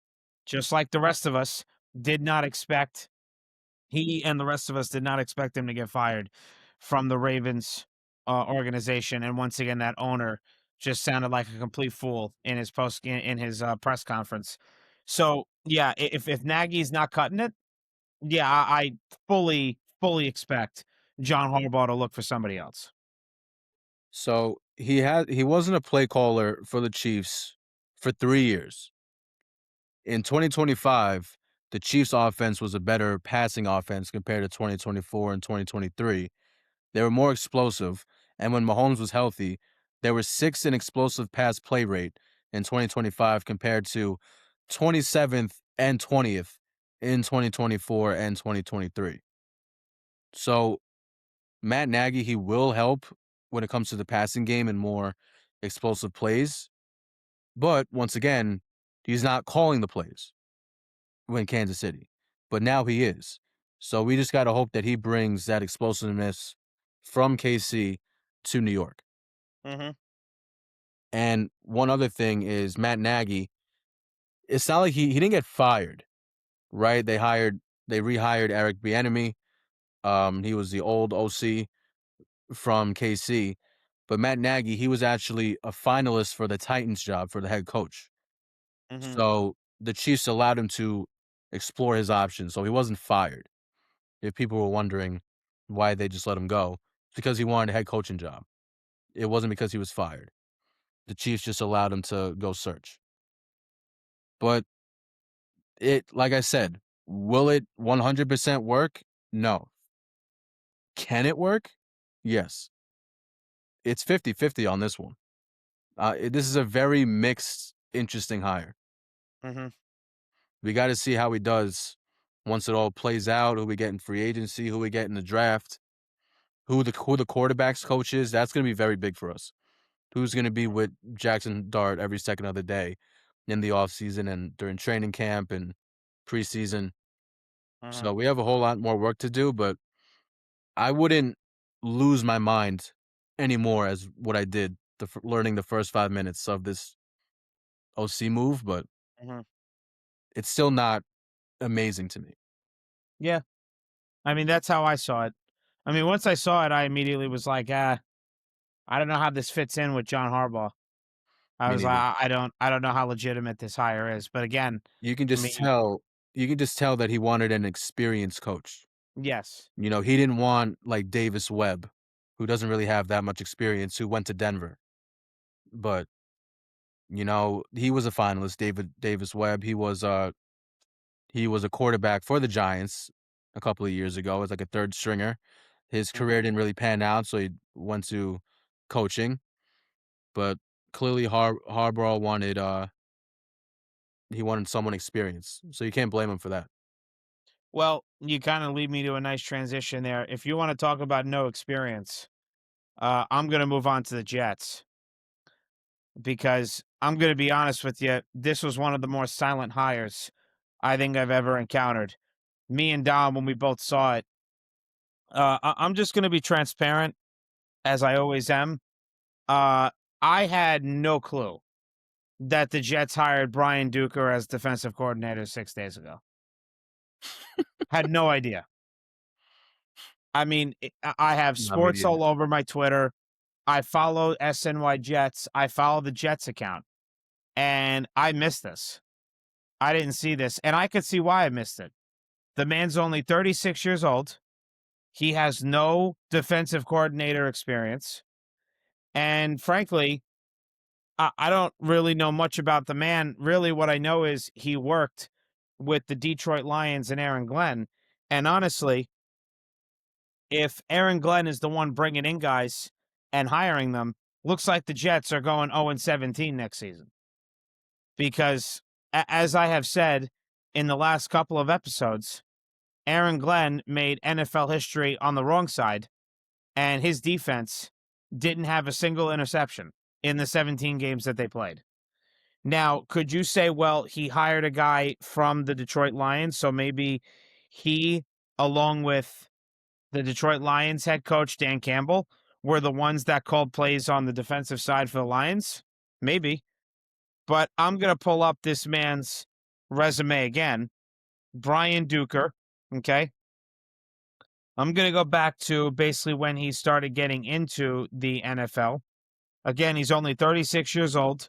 just like the rest of us, did not expect he and the rest of us did not expect him to get fired from the Ravens, organization, and once again, that owner just sounded like a complete fool in his press conference. So, yeah, if Nagy's not cutting it, yeah, I fully expect John Harbaugh to look for somebody else. So he wasn't a play caller for the Chiefs for 3 years. In 2025, the Chiefs offense was a better passing offense compared to 2024 and 2023. They were more explosive, and when Mahomes was healthy, they were 6th in explosive pass play rate in 2025 compared to 27th and 20th in 2024 and 2023. So, Matt Nagy, he will help when it comes to the passing game and more explosive plays, but once again, he's not calling the plays when Kansas City, but now he is. So we just got to hope that he brings that explosiveness from KC to New York. Mhm, And one other thing is Matt Nagy, it's not like he didn't get fired, right? They rehired Eric Bieniemy. He was the old OC from KC, but Matt Nagy, he was actually a finalist for the Titans job for the head coach. mhm. So the Chiefs allowed him to explore his options. So he wasn't fired. If people were wondering why they just let him go, it's because he wanted a head coaching job. It wasn't because he was fired. The Chiefs just allowed him to go search. But like I said, will it 100% work? No. Can it work? Yes. It's 50-50 on this one. This is a very mixed, interesting hire. Mhm, We got to see how he does once it all plays out, who we get in free agency, who we get in the draft, who the quarterbacks coach is. That's going to be very big for us. Who's going to be with Jackson Dart every second of the day in the offseason and during training camp and preseason. mhm. So we have a whole lot more work to do, but I wouldn't lose my mind anymore as what I did learning the first 5 minutes of this OC move, but Mhm. it's still not amazing to me. Yeah, I mean, that's how I saw it. I mean, once I saw it, I immediately was like, I don't know how this fits in with John Harbaugh." I Me was like, neither. I don't know how legitimate this hire is." But again, You can for just me, tell you can just tell that he wanted an experienced coach. yes. He didn't want like Davis Webb, who doesn't really have that much experience, who went to Denver. But, he was a finalist, David Davis Webb. He was a quarterback for the Giants a couple of years ago as like a third stringer. His Mhm, career didn't really pan out, so he went to coaching. But clearly Harbaugh he wanted someone experienced. So you can't blame him for that. well, you kinda lead me to a nice transition there. If you wanna talk about no experience, I'm gonna move on to the Jets because I'm gonna be honest with you, this was one of the more silent hires I think I've ever encountered. Me and Dom, when we both saw it, I'm just going to be transparent, as I always am. I had no clue that the Jets hired Brian Duker as defensive coordinator 6 days ago. Had no idea. I mean, I have No, me sports neither. all over my Twitter. I follow SNY Jets. I follow the Jets account, and I missed this. I didn't see this, and I could see why I missed it. The man's only 36 years old. He has no defensive coordinator experience. And frankly, I don't really know much about the man. Really, what I know is he worked with the Detroit Lions and Aaron Glenn. And honestly, if Aaron Glenn is the one bringing in guys and hiring them, looks like the Jets are going 0-17 next season. Because, as I have said in the last couple of episodes, Aaron Glenn made NFL history on the wrong side, and his defense didn't have a single interception in the 17 games that they played. Now, could you say, well, he hired a guy from the Detroit Lions, so maybe he, along with the Detroit Lions head coach Dan Campbell, were the ones that called plays on the defensive side for the Lions? Maybe. But I'm going to pull up this man's resume again. Brian Duker, okay? I'm going to go back to basically when he started getting into the NFL. Again, he's only 36 years old,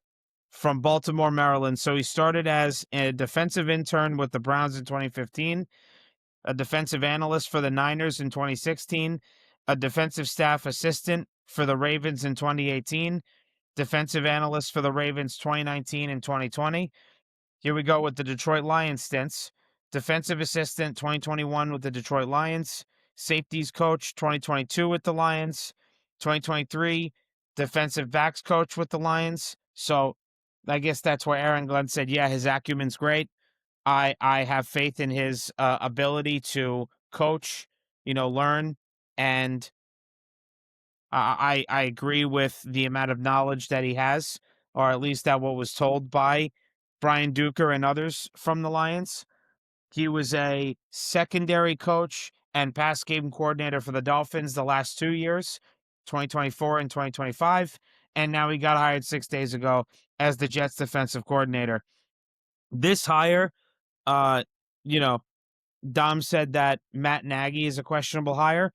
from Baltimore, Maryland. So he started as a defensive intern with the Browns in 2015, a defensive analyst for the Niners in 2016, a defensive staff assistant for the Ravens in 2018, defensive analyst for the Ravens 2019 and 2020. Here we go with the Detroit Lions stints. Defensive assistant 2021 with the Detroit Lions, safeties coach 2022 with the Lions, 2023 defensive backs coach with the Lions. So I guess that's where Aaron Glenn said, yeah, his acumen's great. I have faith in his ability to coach, learn, and I agree with the amount of knowledge that he has, or at least that what was told by Brian Duker and others from the Lions. He was a secondary coach and pass game coordinator for the Dolphins the last 2 years, 2024 and 2025, and now he got hired 6 days ago as the Jets defensive coordinator. This hire, uh, you know, Dom said that Matt Nagy is a questionable hire.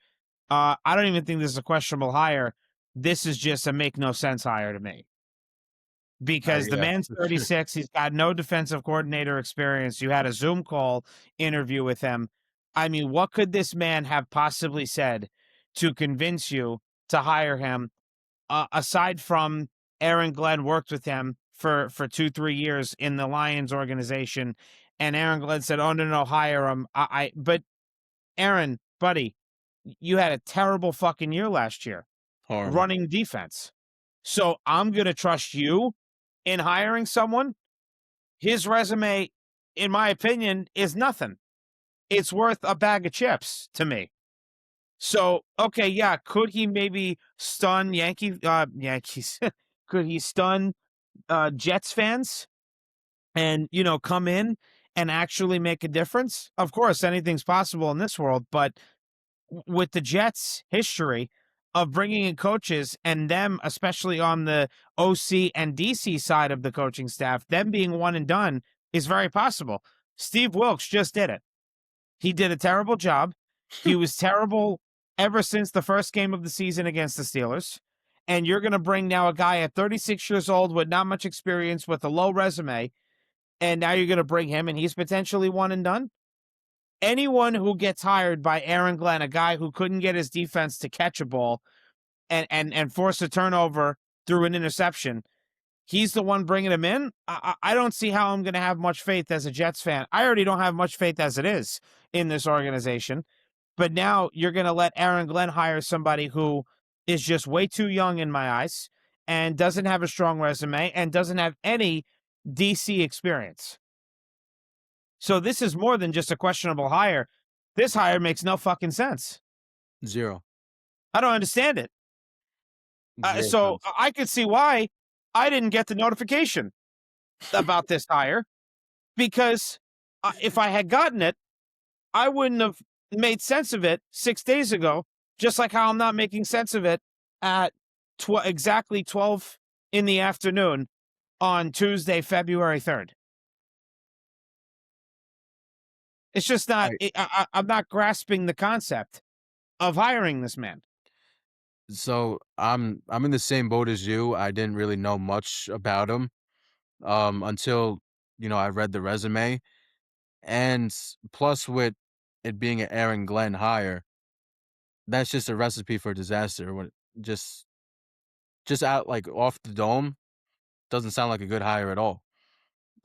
I don't even think this is a questionable hire. This is just a make no sense hire to me. Because the Yeah. man's 36, he's got no defensive coordinator experience. You had a Zoom call interview with him. I mean, what could this man have possibly said to convince you to hire him? Aside from Aaron Glenn worked with him for 2-3 years in the Lions organization, and Aaron Glenn said, "Oh no, hire him." But Aaron, buddy, you had a terrible fucking year last year Horrible. running defense. So I'm gonna trust you in hiring someone. His resume, in my opinion, is nothing. It's worth a bag of chips to me. So, okay, yeah, could he maybe stun Yankees? Could he stun Jets fans and, come in and actually make a difference? Of course, anything's possible in this world, but with the Jets' history of bringing in coaches and them, especially on the OC and DC side of the coaching staff, them being one and done is very possible. Steve Wilkes just did it. He did a terrible job. He was terrible ever since the first game of the season against the Steelers. And you're going to bring now a guy at 36 years old with not much experience, with a low resume, and now you're going to bring him and he's potentially one and done? Anyone who gets hired by Aaron Glenn, a guy who couldn't get his defense to catch a ball and force a turnover through an interception, he's the one bringing him in. I don't see how I'm going to have much faith as a Jets fan. I already don't have much faith as it is in this organization. But now you're going to let Aaron Glenn hire somebody who is just way too young in my eyes and doesn't have a strong resume and doesn't have any DC experience. So this is more than just a questionable hire. This hire makes no fucking sense. Zero. I don't understand it. Zero So sense. I could see why I didn't get the notification about this hire, because If I had gotten it, I wouldn't have made sense of it 6 days ago, just like how I'm not making sense of it at exactly 12 in the afternoon on Tuesday, February 3rd. It's just not I I'm not grasping the concept of hiring this man. so I'm in the same boat as you. I didn't really know much about him until I read the resume, and plus with it being an Aaron Glenn hire, that's just a recipe for disaster. When just just out like off the dome, doesn't sound like a good hire at all.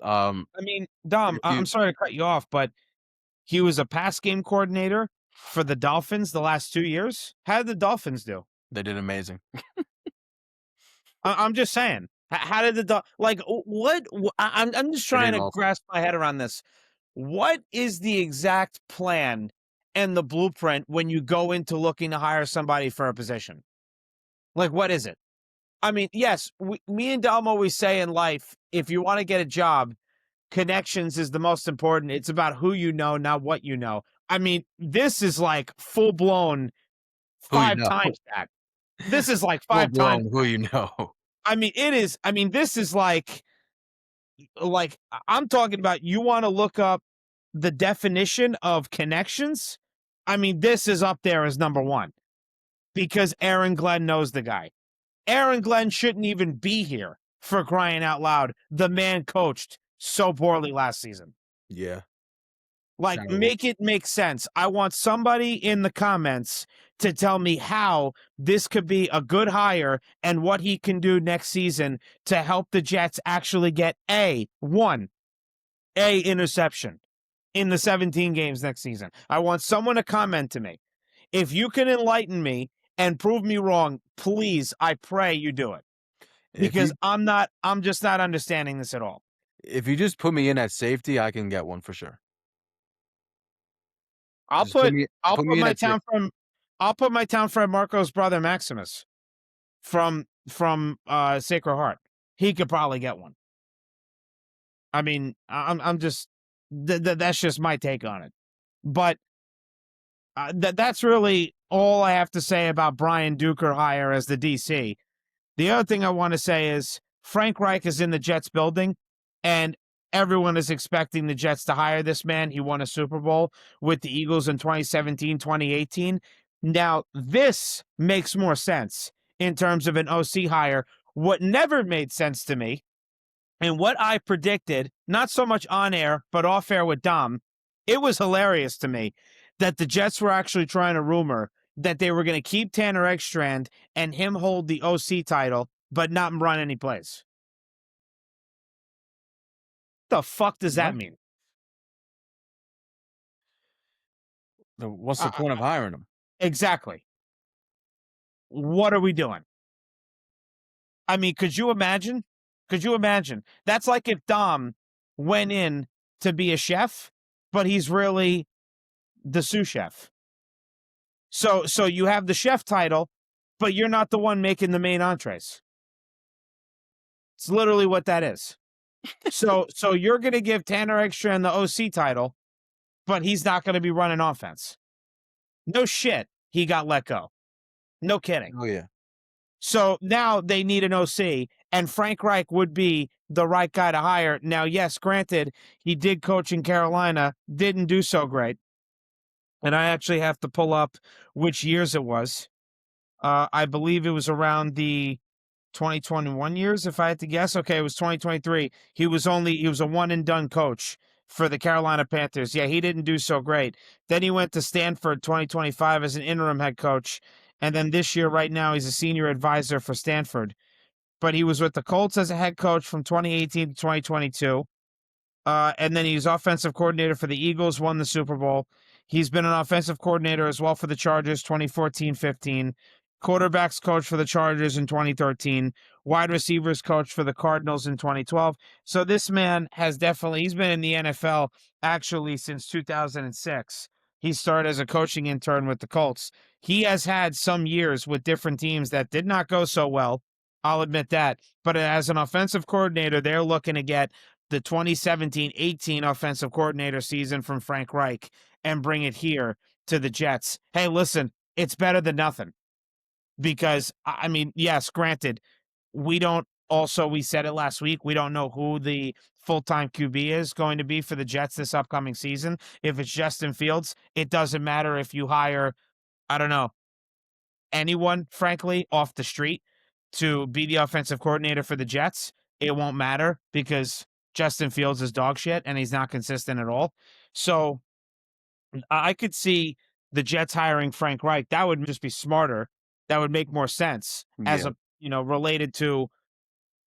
Um, I mean, Dom, if you I'm sorry to cut you off, but he was a pass game coordinator for the Dolphins the last 2 years. How did the Dolphins do? They did amazing. I'm just saying. How did like what? I'm just They trying did to awesome. grasp my head around this. What is the exact plan and the blueprint when you go into looking to hire somebody for a position? Like, what is it? I mean, yes, me and Dom always say in life, if you want to get a job, connections is the most important. It's about who you know, not what you know. I mean, this is like full blown Who you five know, times that. This is like full five times blown. Who that. you know. I mean, it is. I mean, this is like I'm talking about. You want to look up the definition of connections? I mean, this is up there as number one because Aaron Glenn knows the guy. Aaron Glenn shouldn't even be here for crying out loud. The man coached so poorly last season. Yeah, Like, terrible. make it make sense. I want somebody in the comments to tell me how this could be a good hire and what he can do next season to help the Jets actually get a interception in the 17 games next season. I want someone to comment to me. If you can enlighten me and prove me wrong, please, I pray you do it. If Because you I'm just not understanding this at all. if you just put me in at safety, I can get one for sure. I'll Just put put me I'll put put me in my at town safety. from I'll put my town friend Marco's brother Maximus from Sacred Heart. He could probably get one. I mean, I'm just that's just my take on it. But that's really all I have to say about Brian Duker hire as the DC. The other thing I want to say is Frank Reich is in the Jets building, and everyone is expecting the Jets to hire this man. He won a Super Bowl with the Eagles in 2017, 2018. Now, this makes more sense in terms of an OC hire. What never made sense to me, and what I predicted, not so much on air, but off air with Dom, it was hilarious to me that the Jets were actually trying to rumor that they were going to keep Tanner Ekstrand and him hold the OC title, but not run any plays. The fuck does that What? mean? What's the Uh, point of hiring him? exactly. What are we doing? I mean, could you imagine? Could you imagine? That's like if Dom went in to be a chef, but he's really the sous chef. So you have the chef title, but you're not the one making the main entrees. It's literally what that is. So you're going to give Tanner Ekstrand the OC title, but he's not going to be running offense. No shit. He got let go. No kidding. Oh yeah. So now they need an OC, and Frank Reich would be the right guy to hire. Now, yes, granted, he did coach in Carolina, didn't do so great. And I actually have to pull up which years it was. I believe it was around the 2021 years, if I had to guess. Okay, it was 2023. He was a one and done coach for the Carolina Panthers. Yeah, he didn't do so great. Then he went to Stanford 2025 as an interim head coach. And then this year, right now, he's a senior advisor for Stanford. But he was with the Colts as a head coach from 2018 to 2022. And then he's offensive coordinator for the Eagles, won the Super Bowl. He's been an offensive coordinator as well for the Chargers 2014-15, quarterbacks coach for the Chargers in 2013, wide receivers coach for the Cardinals in 2012. So this man he's been in the NFL actually since 2006. He started as a coaching intern with the Colts. He has had some years with different teams that did not go so well. I'll admit that. But as an offensive coordinator, they're looking to get the 2017-18 offensive coordinator season from Frank Reich and bring it here to the Jets. Hey, listen, it's better than nothing because I mean, yes, granted, we don't also we said it last week, we don't know who the full-time QB is going to be for the Jets this upcoming season. If it's Justin Fields, it doesn't matter if you hire, I don't know, anyone, frankly, off the street to be the offensive coordinator for the Jets. It won't matter because Justin Fields is dog shit and he's not consistent at all. So I could see the Jets hiring Frank Reich. That would just be smarter. That would make more sense as Yeah. a related to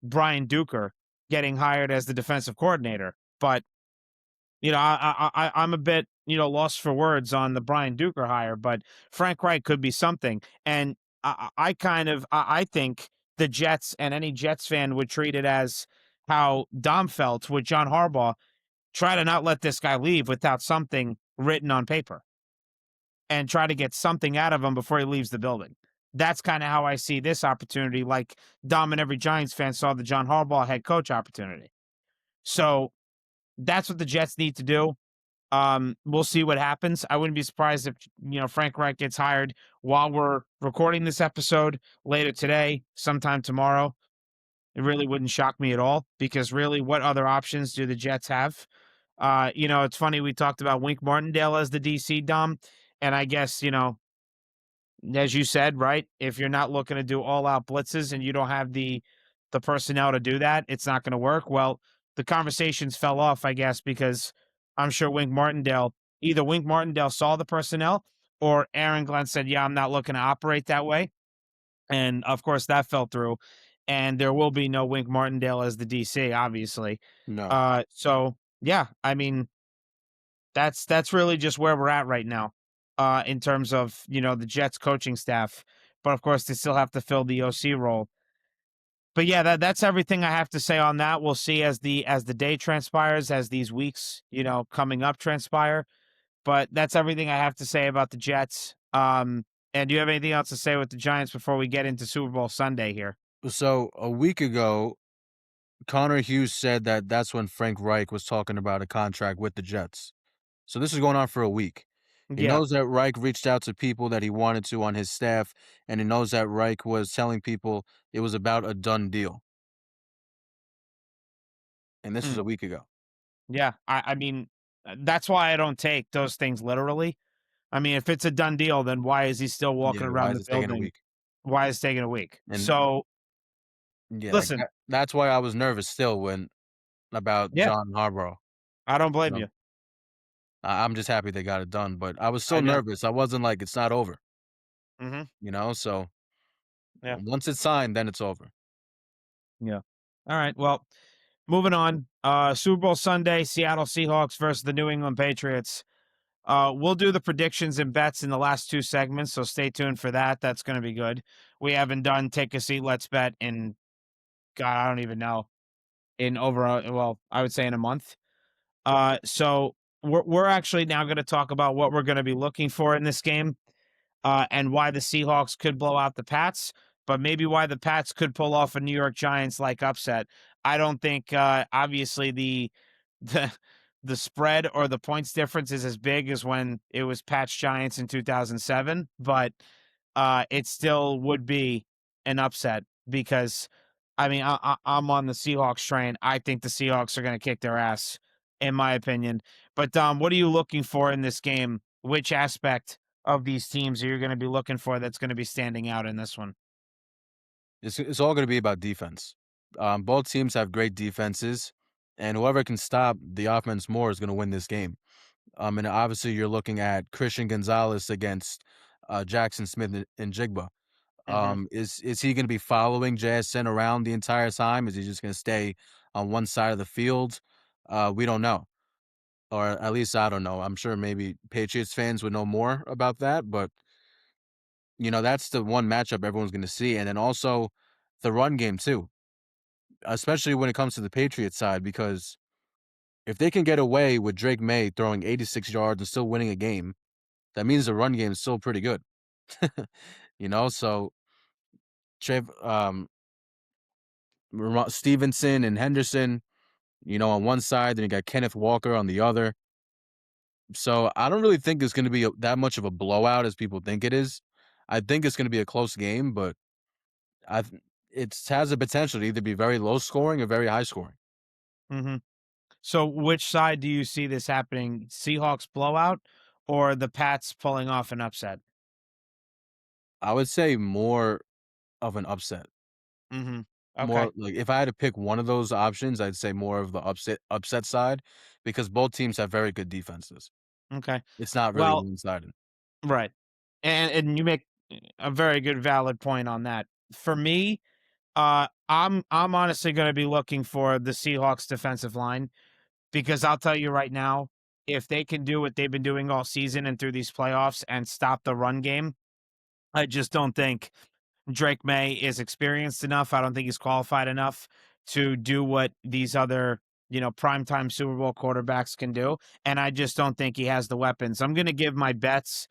Brian Duker getting hired as the defensive coordinator. But I'm a bit lost for words on the Brian Duker hire, but Frank Reich could be something. And I think the Jets and any Jets fan would treat it as how Dom felt with John Harbaugh. Try to not let this guy leave without something written on paper and try to get something out of him before he leaves the building. That's kind of how I see this opportunity, like Dom and every Giants fan saw the John Harbaugh head coach opportunity. So that's what the Jets need to do. We'll see what happens. I wouldn't be surprised if Frank Reich gets hired while we're recording this episode later today, sometime tomorrow. It really wouldn't shock me at all because really, what other options do the Jets have? It's funny we talked about Wink Martindale as the DC Dom, and I guess as you said, right? If you're not looking to do all out blitzes and you don't have the personnel to do that, it's not going to work. Well, the conversations fell off, I guess, because I'm sure either Wink Martindale saw the personnel or Aaron Glenn said, "Yeah, I'm not looking to operate that way." And of course that fell through. And there will be no Wink Martindale as the DC, obviously. No. So yeah, I mean, that's really just where we're at right now, in terms of the Jets coaching staff. But of course, they still have to fill the OC role. But yeah, that's everything I have to say on that. We'll see as the day transpires, as these weeks coming up transpire. But that's everything I have to say about the Jets. And do you have anything else to say with the Giants before we get into Super Bowl Sunday here? So a week ago, Connor Hughes said that that's when Frank Reich was talking about a contract with the Jets. So this is going on for a week. He Yeah. knows that Reich reached out to people that he wanted to on his staff, and he knows that Reich was telling people it was about a done deal. And this was Mm. a week ago. Yeah. I mean, that's why I don't take those things literally. I mean, if it's a done deal, then why is he still walking Yeah, why around is the it taking a building? week? Why is it taking a week? And So yeah, like listen, that's why I was nervous still when about yeah, John Harbaugh. I don't You blame know, you. I'm just happy they got it done, but I was I still know. nervous. I wasn't like it's not over, Hmm. So Yeah. once it's signed, then it's over. Yeah. All right. Well, moving on. Super Bowl Sunday, Seattle Seahawks versus the New England Patriots. We'll do the predictions and bets in the last two segments, so stay tuned for that. That's going to be good. We haven't done take a seat, let's bet in God, I don't even know, in over well, I would say in a month. So we're actually now going to talk about what we're going to be looking for in this game, and why the Seahawks could blow out the Pats, but maybe why the Pats could pull off a New York Giants like upset. I don't think obviously the the spread or the points difference is as big as when it was Pats Giants in 2007, but it still would be an upset because I mean I'm on the Seahawks train. I think the Seahawks are going to kick their ass, in my opinion. But what are you looking for in this game? Which aspect of these teams are you going to be looking for that's going to be standing out in this one? It's all gonna be about defense. Both teams have great defenses, and whoever can stop the offense more is gonna win this game. And obviously you're looking at Christian Gonzalez against Jackson Smith and Jigba. Hmm. Is he gonna be following JSN around the entire time? Is he just gonna stay on one side of the field? We don't know. Or at least I don't know. I'm sure maybe Patriots fans would know more about that, but that's the one matchup everyone's gonna see. And then also the run game too, especially when it comes to the Patriots side, because if they can get away with Drake May throwing 86 yards and still winning a game, that means the run game is still pretty good. So Trev, Stevenson and Henderson, on one side, then you got Kenneth Walker on the other. So I don't really think it's going to be that much of a blowout as people think it is. I think it's going to be a close game, but it has the potential to either be very low scoring or very high scoring. Hmm. So, which side do you see this happening? Seahawks blowout or the Pats pulling off an upset? I would say more of an upset. Hmm. Okay. More like if I had to pick one of those options, I'd say more of the upset side because both teams have very good defenses. Okay. It's not really Well, one-sided. right. And you make a very good valid point on that. For me, I'm honestly going to be looking for the Seahawks defensive line because I'll tell you right now, if they can do what they've been doing all season and through these playoffs and stop the run game, I just don't think Drake May is experienced enough. I don't think he's qualified enough to do what these other, primetime Super Bowl quarterbacks can do. And I just don't think he has the weapons. I'm going to give my bets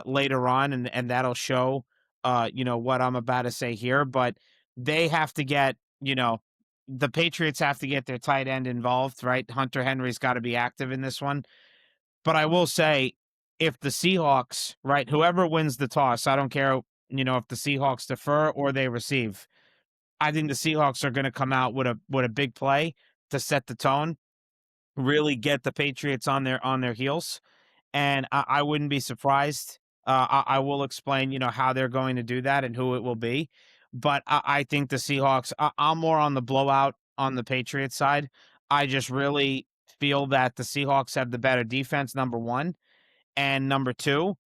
later on, and that'll show, what I'm about to say here. But they have to get, the Patriots have to get their tight end involved, right? Hunter Henry's got to be active in this one. But I will say, if the Seahawks, right, whoever wins the toss, I don't care, if the Seahawks defer or they receive. I think the Seahawks are going to come out with a big play to set the tone, really get the Patriots on their heels, and I wouldn't be surprised. I will explain, how they're going to do that and who it will be. But I think the Seahawks. I'm more on the blowout on the Patriots side. I just really feel that the Seahawks have the better defense. Number one, and number two,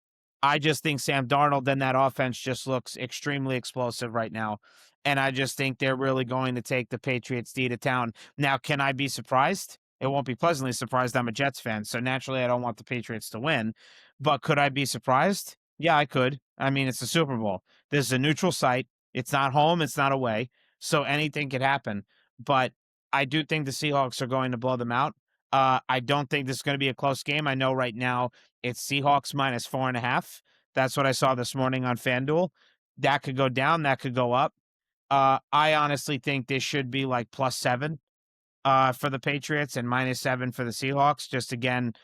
I just think Sam Darnold and that offense just looks extremely explosive right now. And I just think they're really going to take the Patriots D to town. Now, can I be surprised? It won't be pleasantly surprised. I'm a Jets fan, so naturally I don't want the Patriots to win. But could I be surprised? Yeah, I could. I mean, it's the Super Bowl. This is a neutral site. It's not home, it's not away. So anything could happen. But I do think the Seahawks are going to blow them out. I don't think this is going to be a close game. I know right now it's Seahawks minus 4.5. That's what I saw this morning on FanDuel. That could go down, that could go up. I honestly think this should be like +7 for the Patriots and -7 for the Seahawks. Just again,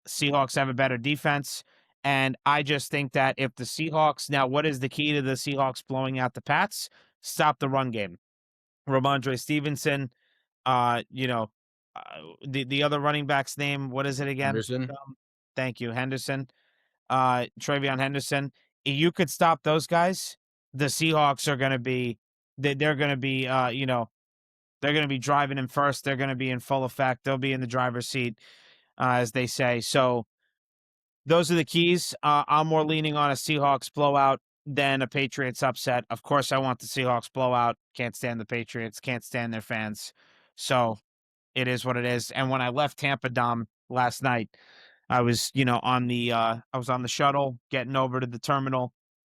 Seahawks have a better defense. And I just think that if the Seahawks now, what is the key to the Seahawks blowing out the Pats? Stop the run game. Ramondre Stevenson, uh, you know, the other running back's name, what is it again? Henderson. Thank you, Henderson. Travion Henderson. You could stop those guys. The Seahawks are going to be, they're going to be, they're going to be driving in first. They're going to be in full effect. They'll be in the driver's seat, as they say. So those are the keys. I'm more leaning on a Seahawks blowout than a Patriots upset. Of course, I want the Seahawks blowout. Can't stand the Patriots. Can't stand their fans. So it is what it is. And when I left Tampa Dom last night, I was, I was on the shuttle getting over to the terminal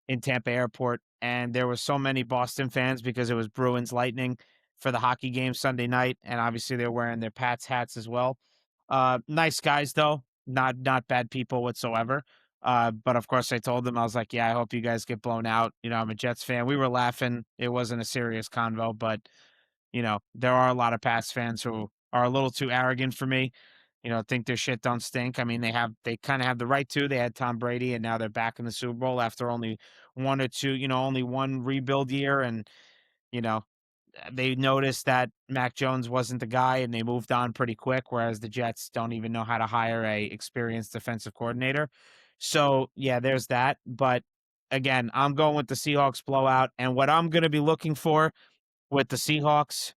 in Tampa Airport, and there was so many Boston fans because it was Bruins Lightning for the hockey game Sunday night, and obviously they're wearing their Pats hats as well. Nice guys though, not bad people whatsoever. But of course I told them, I was like, yeah, I hope you guys get blown out. I'm a Jets fan. We were laughing. It wasn't a serious convo, but there are a lot of Pats fans who are a little too arrogant for me. Think their shit don't stink. I mean, they kind of have the right to. They had Tom Brady, and now they're back in the Super Bowl after only one or two, only one rebuild year, and you know they noticed that Mac Jones wasn't the guy, and they moved on pretty quick. Whereas the Jets don't even know how to hire a experienced defensive coordinator. So yeah, there's that. But again, I'm going with the Seahawks blowout, and what I'm going to be looking for with the Seahawks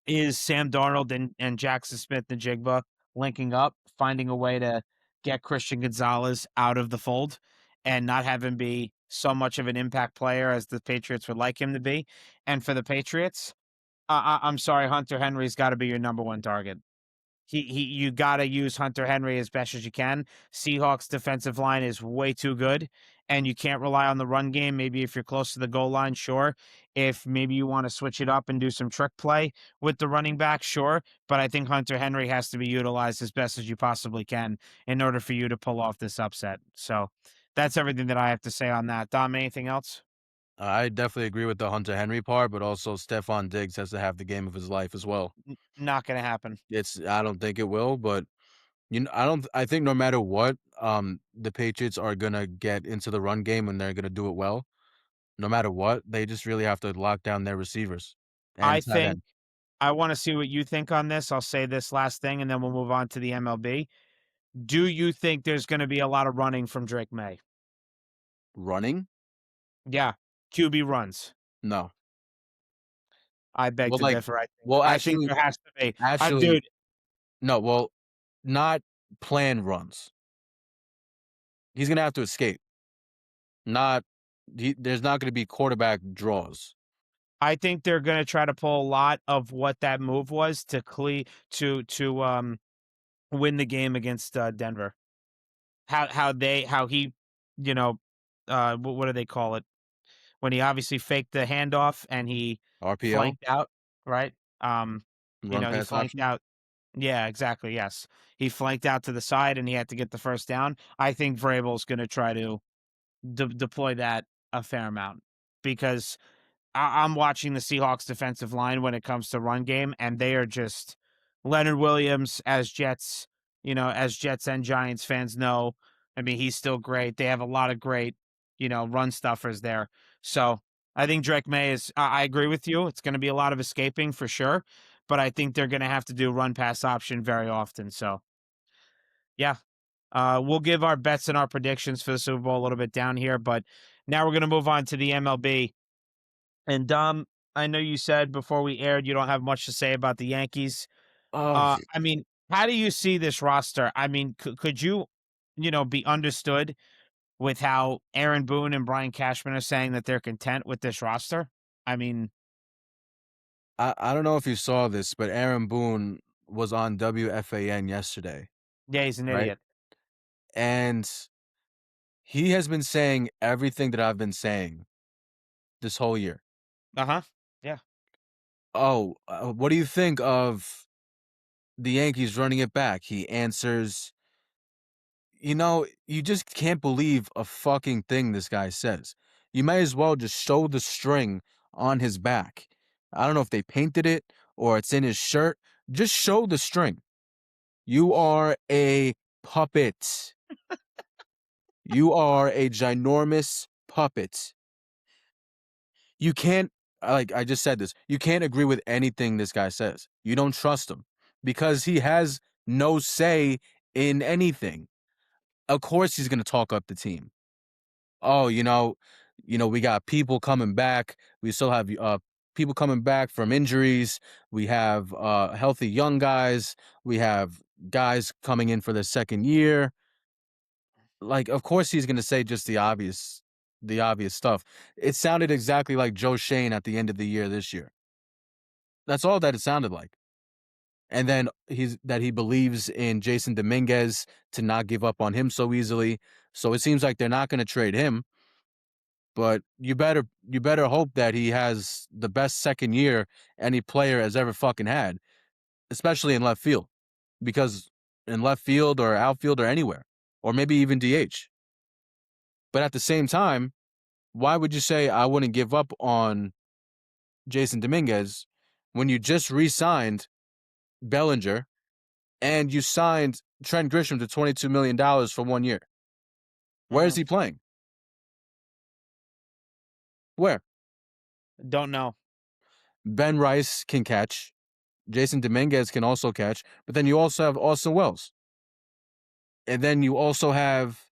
is Sam Darnold and Jackson Smith-Njigba linking up, finding a way to get Christian Gonzalez out of the fold and not have him be so much of an impact player as the Patriots would like him to be. And for the Patriots, I'm sorry, Hunter Henry's got to be your number one target. You gotta use Hunter Henry as best as you can. Seahawks defensive line is way too good, and you can't rely on the run game. Maybe if you're close to the goal line, sure. If maybe you want to switch it up and do some trick play with the running back, sure. But I think Hunter Henry has to be utilized as best as you possibly can in order for you to pull off this upset. So that's everything that I have to say on that. Dom, anything else? I definitely agree with the Hunter Henry part, but also Stephon Diggs has to have the game of his life as well. Not going to happen. I don't think it will, but I think no matter what, the Patriots are gonna get into the run game and they're gonna do it well. No matter what, they just really have to lock down their receivers I and tight think end. I want to see what you think on this. I'll say this last thing and then we'll move on to the MLB. Do you think there's going to be a lot of running from Drake May? Running? Yeah, QB runs. No. I beg Well, to differ. well, I think there has to be. actually, Dude, no. Well, not planned runs. He's gonna have to escape. Not there's not gonna be quarterback draws. I think they're going to try to pull a lot of what that move was to win the game against Denver. How he, you know, what do they call it? When he obviously faked the handoff and he RPO, flanked out, right? Um, run he pass flanked option. out. Yeah, exactly. Yes. He flanked out to the side and he had to get the first down. I think Vrabel's going to try to deploy that a fair amount because I'm watching the Seahawks defensive line when it comes to run game, and they are just Leonard Williams as Jets and Giants fans know. I mean, he's still great. They have a lot of great, run stuffers there. So I think Drake May is, I agree with you. It's going to be a lot of escaping for sure, but I think they're going to have to do run pass option very often. So yeah, we'll give our bets and our predictions for the Super Bowl a little bit down here, but now we're going to move on to the MLB. And Dom, I know you said before we aired you don't have much to say about the Yankees. Oh, I mean, how do you see this roster? I mean, could you, be understood with how Aaron Boone and Brian Cashman are saying that they're content with this roster? I mean, I don't know if you saw this, but Aaron Boone was on WFAN yesterday, yeah, he's an right? idiot. And he has been saying everything that I've been saying this whole year. Uh huh. Yeah. Oh, what do you think of the Yankees running it back? He answers, you just can't believe a fucking thing this guy says. You might as well just show the string on his back. I don't know if they painted it or it's in his shirt. Just show the string. You are a puppet. You are a ginormous puppet. You can't, like I just said this, you can't agree with anything this guy says. You don't trust him because he has no say in anything. Of course he's going to talk up the team. Oh, we got people coming back. We still have people coming back from injuries. We have healthy young guys. We have guys coming in for their second year. Like, of course he's gonna say just the obvious stuff. It sounded exactly like Joe Shane at the end of the year this year. That's all that it sounded like. And then he believes in Jason Dominguez to not give up on him so easily. So it seems like they're not gonna trade him. But you better hope that he has the best second year any player has ever fucking had, especially in left field. Because in left field or outfield or anywhere, or maybe even DH. But at the same time, why would you say I wouldn't give up on Jason Dominguez when you just re-signed Bellinger and you signed Trent Grisham to $22 million for 1 year? Where is Mhm. he playing? Where? Don't know. Ben Rice can catch. Jason Dominguez can also catch. But then you also have Austin Wells. And then you also have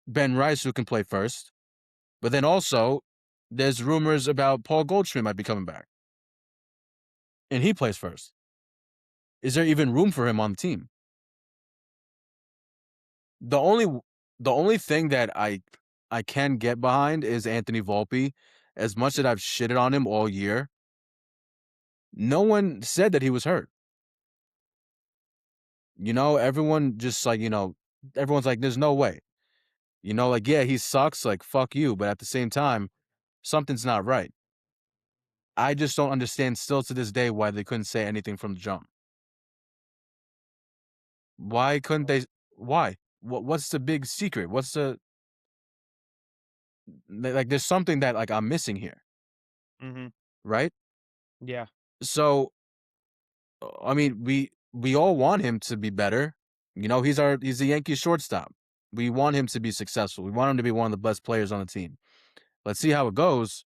Ben Rice who can play first. But then also, there's rumors about Paul Goldschmidt might be coming back. And he plays first. Is there even room for him on the team? The only the only thing that I can get behind is Anthony Volpe. As much as I've shitted on him all year, no one said that he was hurt. Everyone just everyone's like, there's no way. Like, yeah, he sucks, like, fuck you. But at the same time, something's not right. I just don't understand still to this day why they couldn't say anything from the jump. Why couldn't they? Why? What's the big secret? Like there's something that like I'm missing here, Mhm. right? Yeah. So I mean, we all want him to be better. You know, he's the Yankees shortstop. We want him to be successful. We want him to be one of the best players on the team. Let's see how it goes.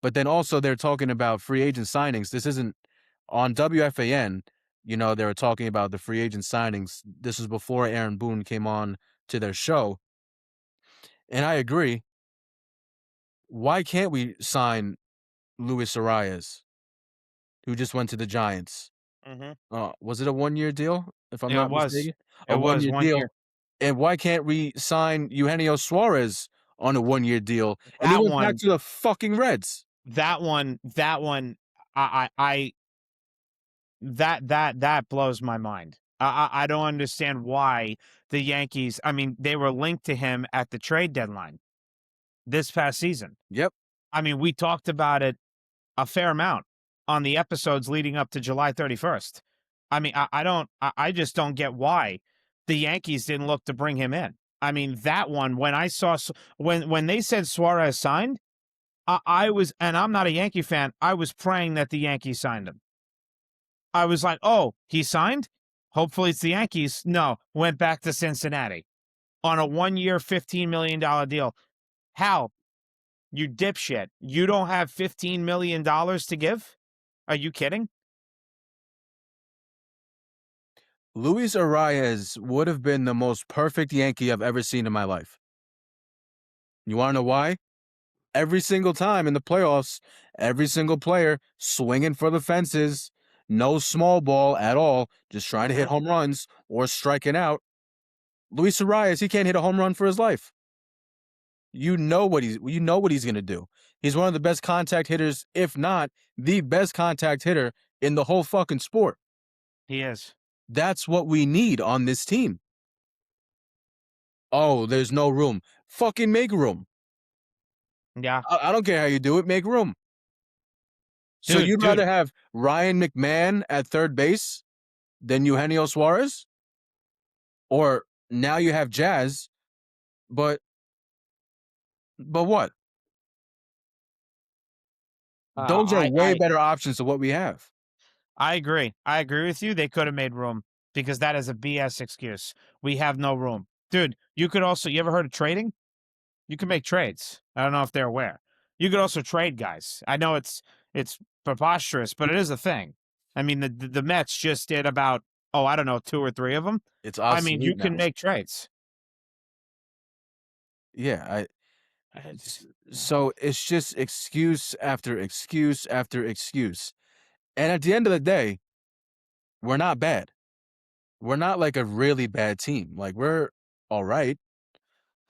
But then also they're talking about free agent signings. This isn't on WFAN. You know, they were talking about the free agent signings. This was before Aaron Boone came on to their show. And I agree. Why can't we sign Luis Arias, who just went to the Giants? Mhm. Was it a 1-year deal, if I'm It not was. mistaken? A It was 1-year 1 deal. year. And why can't we sign Eugenio Suarez on a 1-year deal? And he That went back one to the fucking Reds. that one, I that blows my mind. I don't understand why the Yankees, I mean, they were linked to him at the trade deadline this past season. Yep. I mean, we talked about it a fair amount on the episodes leading up to July 31st. I mean, I just don't get why the Yankees didn't look to bring him in. I mean, that one, when I saw, when they said Suarez signed, I was, and I'm not a Yankee fan, I was praying that the Yankees signed him. I was like, oh, he signed? Hopefully it's the Yankees. No, went back to Cincinnati on a 1 year, $15 million deal. How? You dipshit. You don't have $15 million to give? Are you kidding? Luis Arias would have been the most perfect Yankee I've ever seen in my life. You want to know why? Every single time in the playoffs, every single player swinging for the fences, no small ball at all, just trying to hit Mhm. home runs or striking out. Luis Arias, he can't hit a home run for his life. You know what he's going to do. He's one of the best contact hitters, if not the best contact hitter in the whole fucking sport. He is. That's what we need on this team. Oh, there's no room. Fucking make room. Yeah. I don't care how you do it, make room. So Dude, you'd dude, rather have Ryan McMahon at third base than Eugenio Suarez? Or now you have Jazz, but what? Those are I, way I, better options to what we have. I agree. I agree with you. They could have made room because that is a BS excuse. We have no room. Dude, you could also, you ever heard of trading? You can make trades. I don't know if they're aware. You could also trade guys. I know it's preposterous, but it is a thing. I mean, the Mets just did about, oh, I don't know, two or three of them. It's I mean, you obsolete can now. make trades. Yeah, so it's just excuse after excuse after excuse. And at the end of the day, we're not bad. We're not like a really bad team. Like we're all right.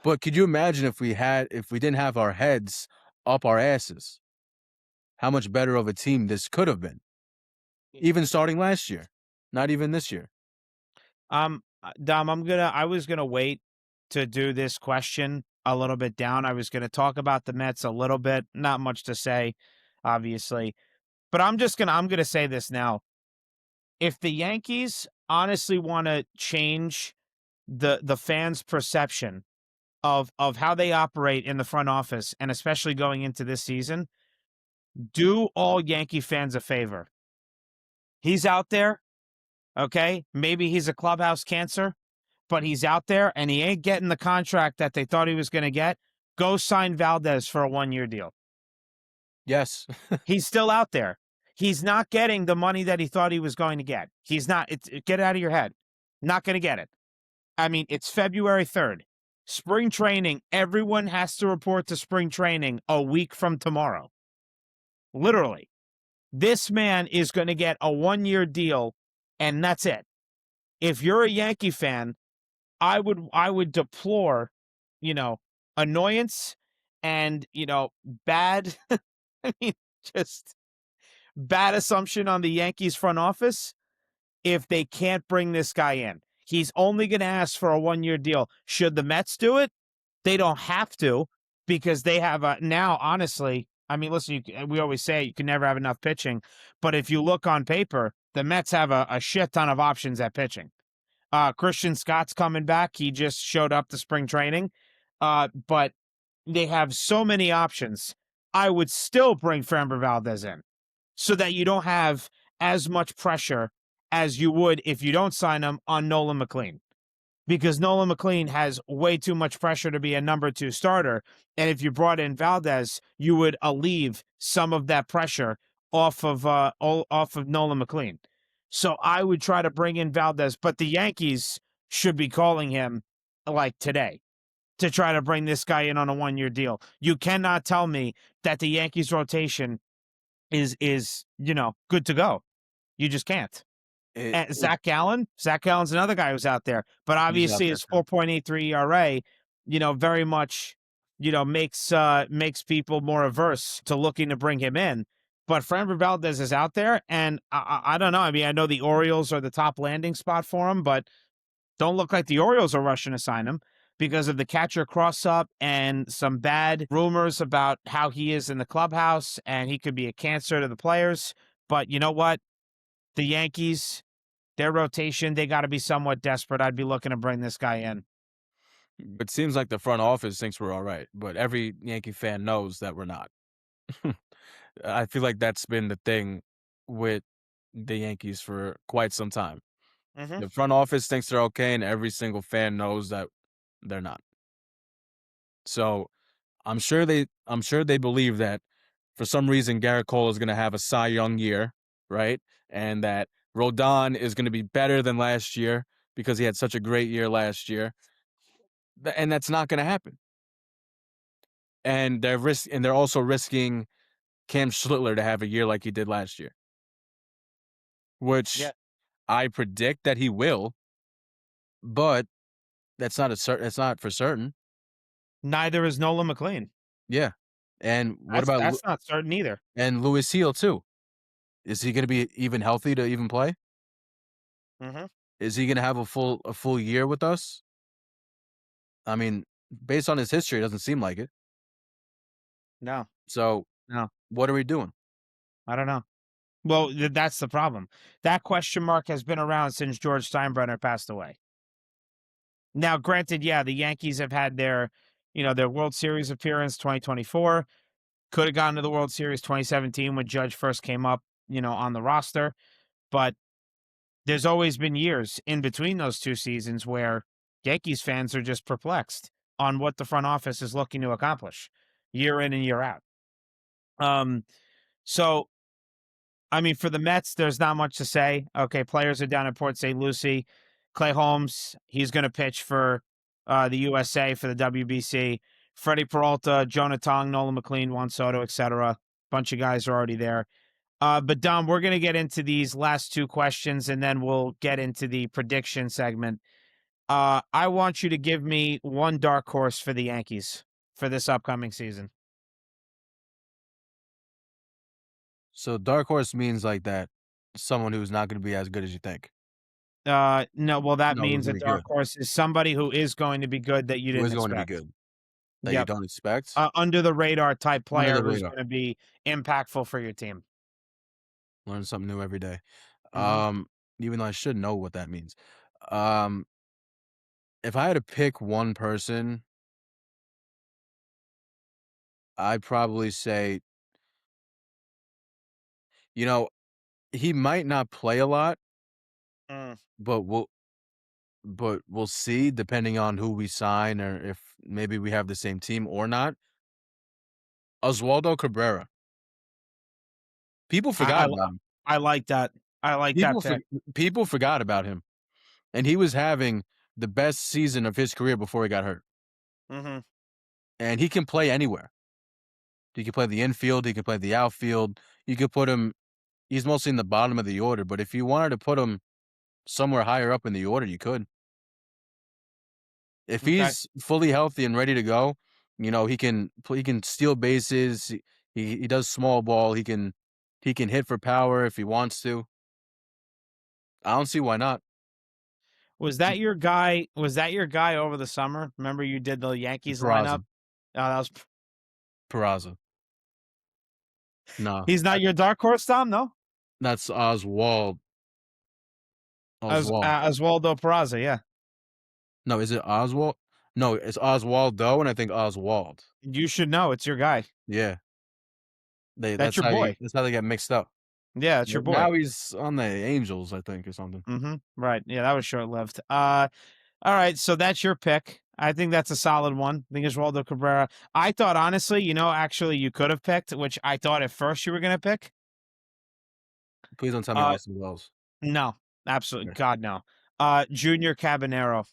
But could you imagine if we didn't have our heads up our asses? How much better of a team this could have been. Even starting last year. Not even this year. Dom, I was gonna wait to do this question a little bit down. I was gonna talk about the Mets a little bit. Not much to say, obviously, but I'm gonna say this now. If the Yankees honestly want to change the fans' perception of how they operate in the front office, and especially going into this season, do all Yankee fans a favor. He's out there, okay? Maybe he's a clubhouse cancer, but he's out there and he ain't getting the contract that they thought he was going to get. Go sign Valdez for a 1 year deal. Yes. He's still out there. He's not getting the money that he thought he was going to get. He's not. Get it out of your head. Not going to get it. I mean, it's February 3rd. Spring training, everyone has to report to spring training a week from tomorrow. Literally. This man is going to get a 1 year deal, and that's it. If you're a Yankee fan, I would deplore, you know, annoyance and, bad I mean, just bad assumption on the Yankees front office if they can't bring this guy in. He's only going to ask for a 1 year deal. Should the Mets do it? They don't have to because they have now, honestly, I mean, listen, we always say you can never have enough pitching, but if you look on paper, the Mets have a shit ton of options at pitching. Christian Scott's coming back. He just showed up to spring training. But they have so many options. I would still bring Framber Valdez in so that you don't have as much pressure as you would if you don't sign him on Nolan McLean, because Nolan McLean has way too much pressure to be a number two starter. And if you brought in Valdez, you would alleviate some of that pressure off of Nolan McLean. So I would try to bring in Valdez, but the Yankees should be calling him like today to try to bring this guy in on a 1-year deal. You cannot tell me that the Yankees rotation is good to go. You just can't. And It Zach Gallen's another guy who's out there, but he's out obviously there his too. 4.83 ERA, very much, makes people more averse to looking to bring him in. But Framber Valdez is out there, and I don't know. I mean, I know the Orioles are the top landing spot for him, but don't look like the Orioles are rushing to sign him because of the catcher cross up and some bad rumors about how he is in the clubhouse, and he could be a cancer to the players. But you know what? The Yankees, their rotation, they got to be somewhat desperate. I'd be looking to bring this guy in. It seems like the front office thinks we're all right, but every Yankee fan knows that we're not. I feel like that's been the thing with the Yankees for quite some time. Hmm. The front office thinks they're okay, and every single fan knows that they're not. So I'm sure they believe that for some reason Garrett Cole is going to have a Cy Young year, right? And that Rodon is going to be better than last year because he had such a great year last year. And that's not going to happen. And they're also risking Cam Schlittler to have a year like he did last year, Yeah. which I predict that he will, but that's not for certain. Neither is Nolan McLean. Yeah. And what That's about that's not certain either. Louis Seal too? Is he going to be even healthy to even play? Hmm. Is he gonna have a full year with us? I mean, based on his history, it doesn't seem like it. No, So, no, what are we doing? I don't know. Well, that's the problem. That question mark has been around since George Steinbrenner passed away. Now, granted, yeah, the Yankees have had their World Series appearance 2024. Could have gotten to the World Series 2017 when Judge first came up, on the roster. But there's always been years in between those two seasons where Yankees fans are just perplexed on what the front office is looking to accomplish year in and year out. Um, so I mean, for the Mets, there's not much to say. Okay, players are down at Port St. Lucie. Clay Holmes, he's going to pitch for the USA for the WBC. Freddie Peralta, Jonah Tong, Nolan McLean, Juan Soto, etc. Bunch of guys are already there. But Dom, we're going to get into these last two questions, and then we'll get into the prediction segment. I want you to give me one dark horse for the Yankees for this upcoming season. So, dark horse means like that someone who's not gonna be as good as you think. No, well, that No, who's means a gonna be dark good. horse is somebody who is going to be good that you Who didn't is going to be expect. good that you Yep. don't expect? Under the radar type Under player the who's radar. going to be impactful for your team. Learn something new every day. Hmm. Um, Even though I should know what that means. Um, if I had to pick one person, I'd probably say, you know, he might not play a lot, Mm. but we'll see depending on who we sign or if maybe we have the same team or not. Oswaldo Cabrera. People I, forgot I about him. I like that. I like that People for, pick. people forgot about him, and he was having the best season of his career before he got hurt. Hmm. And he can play anywhere. He can play the infield. He can play the outfield. You could put him. He's mostly in the bottom of the order, but if you wanted to put him somewhere higher up in the order, you could. If Okay. he's fully healthy and ready to go, he can steal bases. He does small ball. He can hit for power if he wants to. I don't see why not. Was that your guy? Was that your guy over the summer? Remember you did the Yankees lineup? Peraza. Oh, that was. Peraza. No, He's not your dark horse, Tom. No, that's Oswald. as Oswald. Oswaldo Peraza. Yeah. No, is it Oswald? No, it's Oswaldo, and I think Oswald. You should know. It's your guy. Yeah, they That's your boy. that's how they get mixed up. Yeah, it's your But boy. now he's on the Angels, I think, or something. Right. Yeah, that was short lived. All right. So that's your pick. I think that's a solid one. I think it's Waldo Cabrera. I thought honestly, actually you could have picked, which I thought at first you were gonna pick. Please don't tell me Uh Austin Wells. no, absolutely. Okay. God no. Junior Cabanero.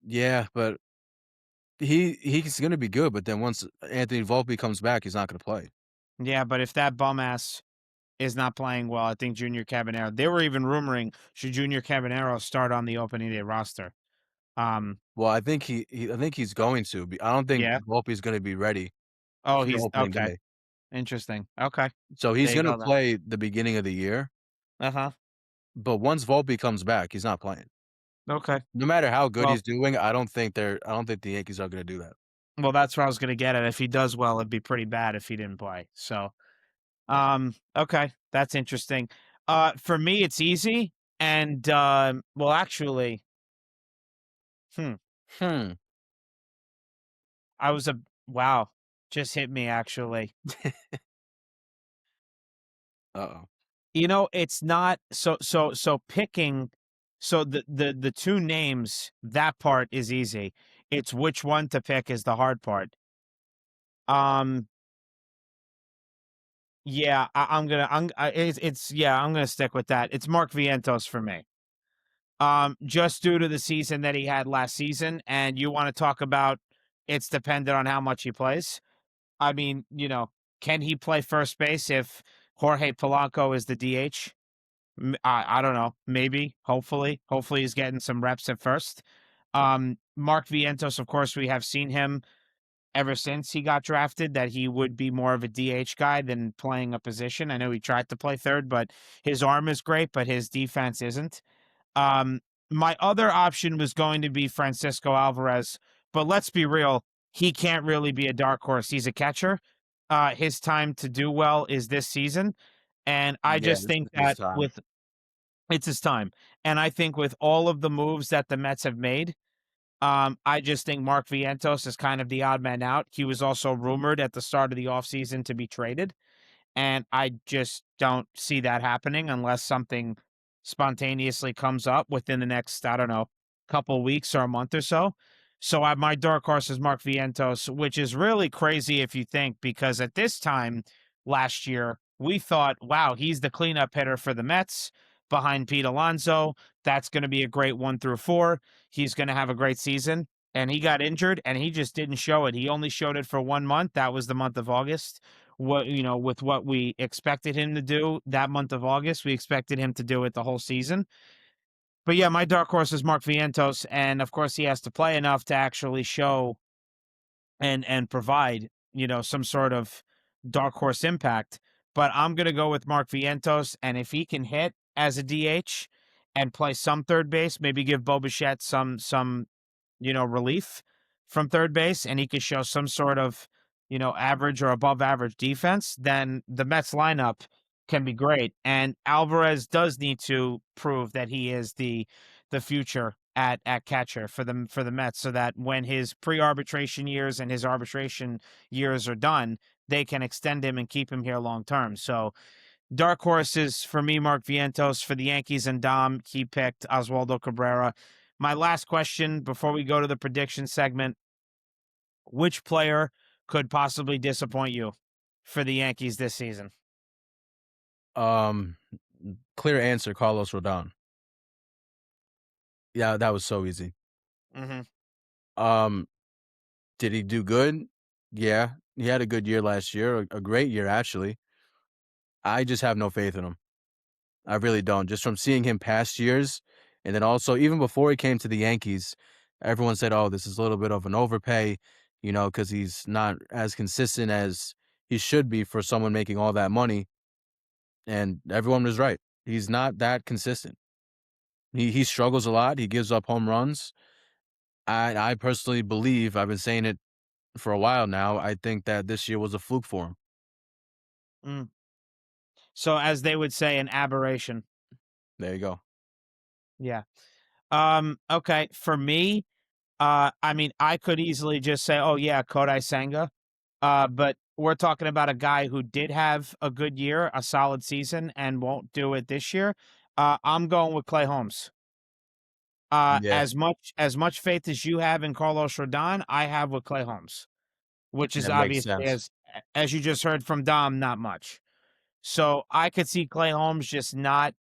Yeah, but he's gonna be good, but then once Anthony Volpe comes back, he's not gonna play. Yeah, but if that bum ass is not playing well, I think Junior Cabanero. They were even rumoring should Junior Cabanero start on the opening day roster. Well, I think he's going to be. I don't think Yeah. Volpe's gonna be ready Oh, for he's opening okay. day. Interesting. Okay. So There he's you gonna go then. play the beginning of the year, Uh-huh. but once Volpe comes back, he's not playing. Okay. No matter how good Well, he's doing, I don't think the Yankees are gonna do that. that's where I was gonna get at. If he does well, it'd be pretty bad if he didn't play. So, okay, that's interesting. For me, it's easy, and well, actually, hmm, Hmm. I was a wow, just hit me actually. Uh-oh. It's not so picking. So the two names that part is easy. It's which one to pick is the hard part. Um, yeah, I'm gonna it's yeah, I'm gonna stick with that. It's Mark Vientos for me. Just due to the season that he had last season, and you want to talk about it's dependent on how much he plays. I mean, can he play first base if Jorge Polanco is the DH? I don't know. Maybe. Hopefully he's getting some reps at first. Mark Vientos, of course, we have seen him ever since he got drafted that he would be more of a DH guy than playing a position. I know he tried to play third, but his arm is great, but his defense isn't. Um, my other option was going to be Francisco Alvarez, but let's be real, he can't really be a dark horse. He's a catcher. His time to do well is this season. And I Yeah, just this think is his that time. with it's his time. And I think with all of the moves that the Mets have made, I just think Mark Vientos is kind of the odd man out. He was also rumored at the start of the offseason to be traded. And I just don't see that happening unless something spontaneously comes up within the next, I don't know, couple weeks or a month or so. So my dark horse is Mark Vientos, which is really crazy if you think, because at this time last year, we thought, wow, he's the cleanup hitter for the Mets behind Pete Alonso. That's going to be a great 1 through 4. He's going to have a great season. And he got injured and he just didn't show it. He only showed it for 1 month. That was the month of August. With what we expected him to do that month of August, we expected him to do it the whole season. But yeah, my dark horse is Mark Vientos, and of course he has to play enough to actually show and provide, some sort of dark horse impact. But I'm gonna go with Mark Vientos, and if he can hit as a DH and play some third base, maybe give Bo Bichette some relief from third base, and he could show some sort of, average or above average defense, then the Mets lineup can be great. And Alvarez does need to prove that he is the future at catcher for the Mets, so that when his pre-arbitration years and his arbitration years are done, they can extend him and keep him here long term. So dark horses for me, Mark Vientos. For the Yankees and Dom, he picked Oswaldo Cabrera. My last question before we go to the prediction segment: which player could possibly disappoint you for the Yankees this season? Um, Clear answer, Carlos Rodon. Yeah, that was so easy. Hmm. Um, did he do good? Yeah, he had a good year last year, a great year actually. I just have no faith in him. I really don't. Just from seeing him past years, and then also even before he came to the Yankees, everyone said, "Oh, this is a little bit of an overpay," because he's not as consistent as he should be for someone making all that money. And everyone was right. He's not that consistent. He struggles a lot. He gives up home runs. I personally believe, I've been saying it for a while now, I think that this year was a fluke for him. Mm. So, as they would say, an aberration. There you go. Yeah. Okay. For me, I mean, I could easily just say, "Oh yeah, Kodai Senga," but we're talking about a guy who did have a good year, a solid season, and won't do it this year. I'm going with Clay Holmes. Yeah, As much faith as you have in Carlos Rodon, I have with Clay Holmes, which is that makes obviously sense. as you just heard from Dom, not much. So I could see Clay Holmes just not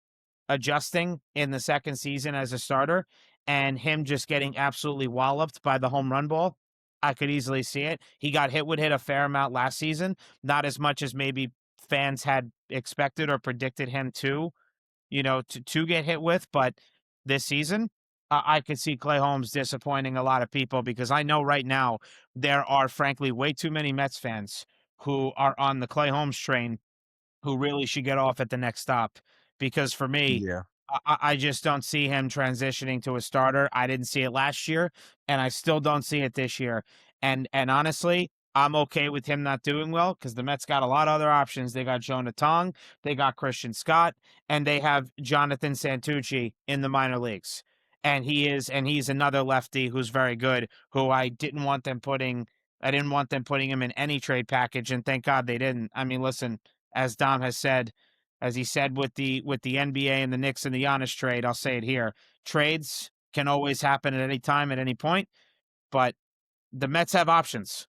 adjusting in the second season as a starter and him just getting absolutely walloped by the home run ball. I could easily see it. He got hit with hit a fair amount last season, not as much as maybe fans had expected or predicted him to, to get hit with, but this season, I could see Clay Holmes disappointing a lot of people because I know right now there are frankly way too many Mets fans who are on the Clay Holmes train who really should get off at the next stop. Because for me, Yeah. I just don't see him transitioning to a starter. I didn't see it last year, and I still don't see it this year. And honestly, I'm okay with him not doing well because the Mets got a lot of other options. They got Jonah Tong, they got Christian Scott, and they have Jonathan Santucci in the minor leagues. And he's another lefty who's very good, who I didn't want them putting him in any trade package, and thank God they didn't. I mean, listen, as Dom has said, as he said with the NBA and the Knicks and the Giannis trade, I'll say it here: trades can always happen at any time, at any point. But the Mets have options.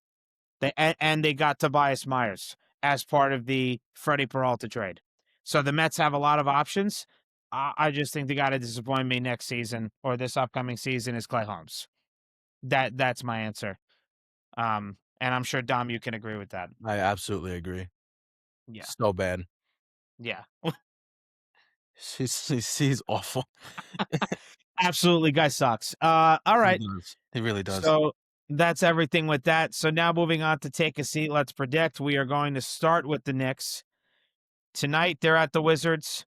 And they got Tobias Myers as part of the Freddie Peralta trade. So the Mets have a lot of options. I just think the guy to disappoint me next season or this upcoming season is Clay Holmes. That's my answer. And I'm sure Dom, you can agree with that. I absolutely agree. Yeah, So bad. yeah. He's awful. Absolutely, guy sucks. All He right. does. He really does. So that's everything with that. So now moving on to take a seat. Let's predict. We are going to start with the Knicks. Tonight, they're at the Wizards.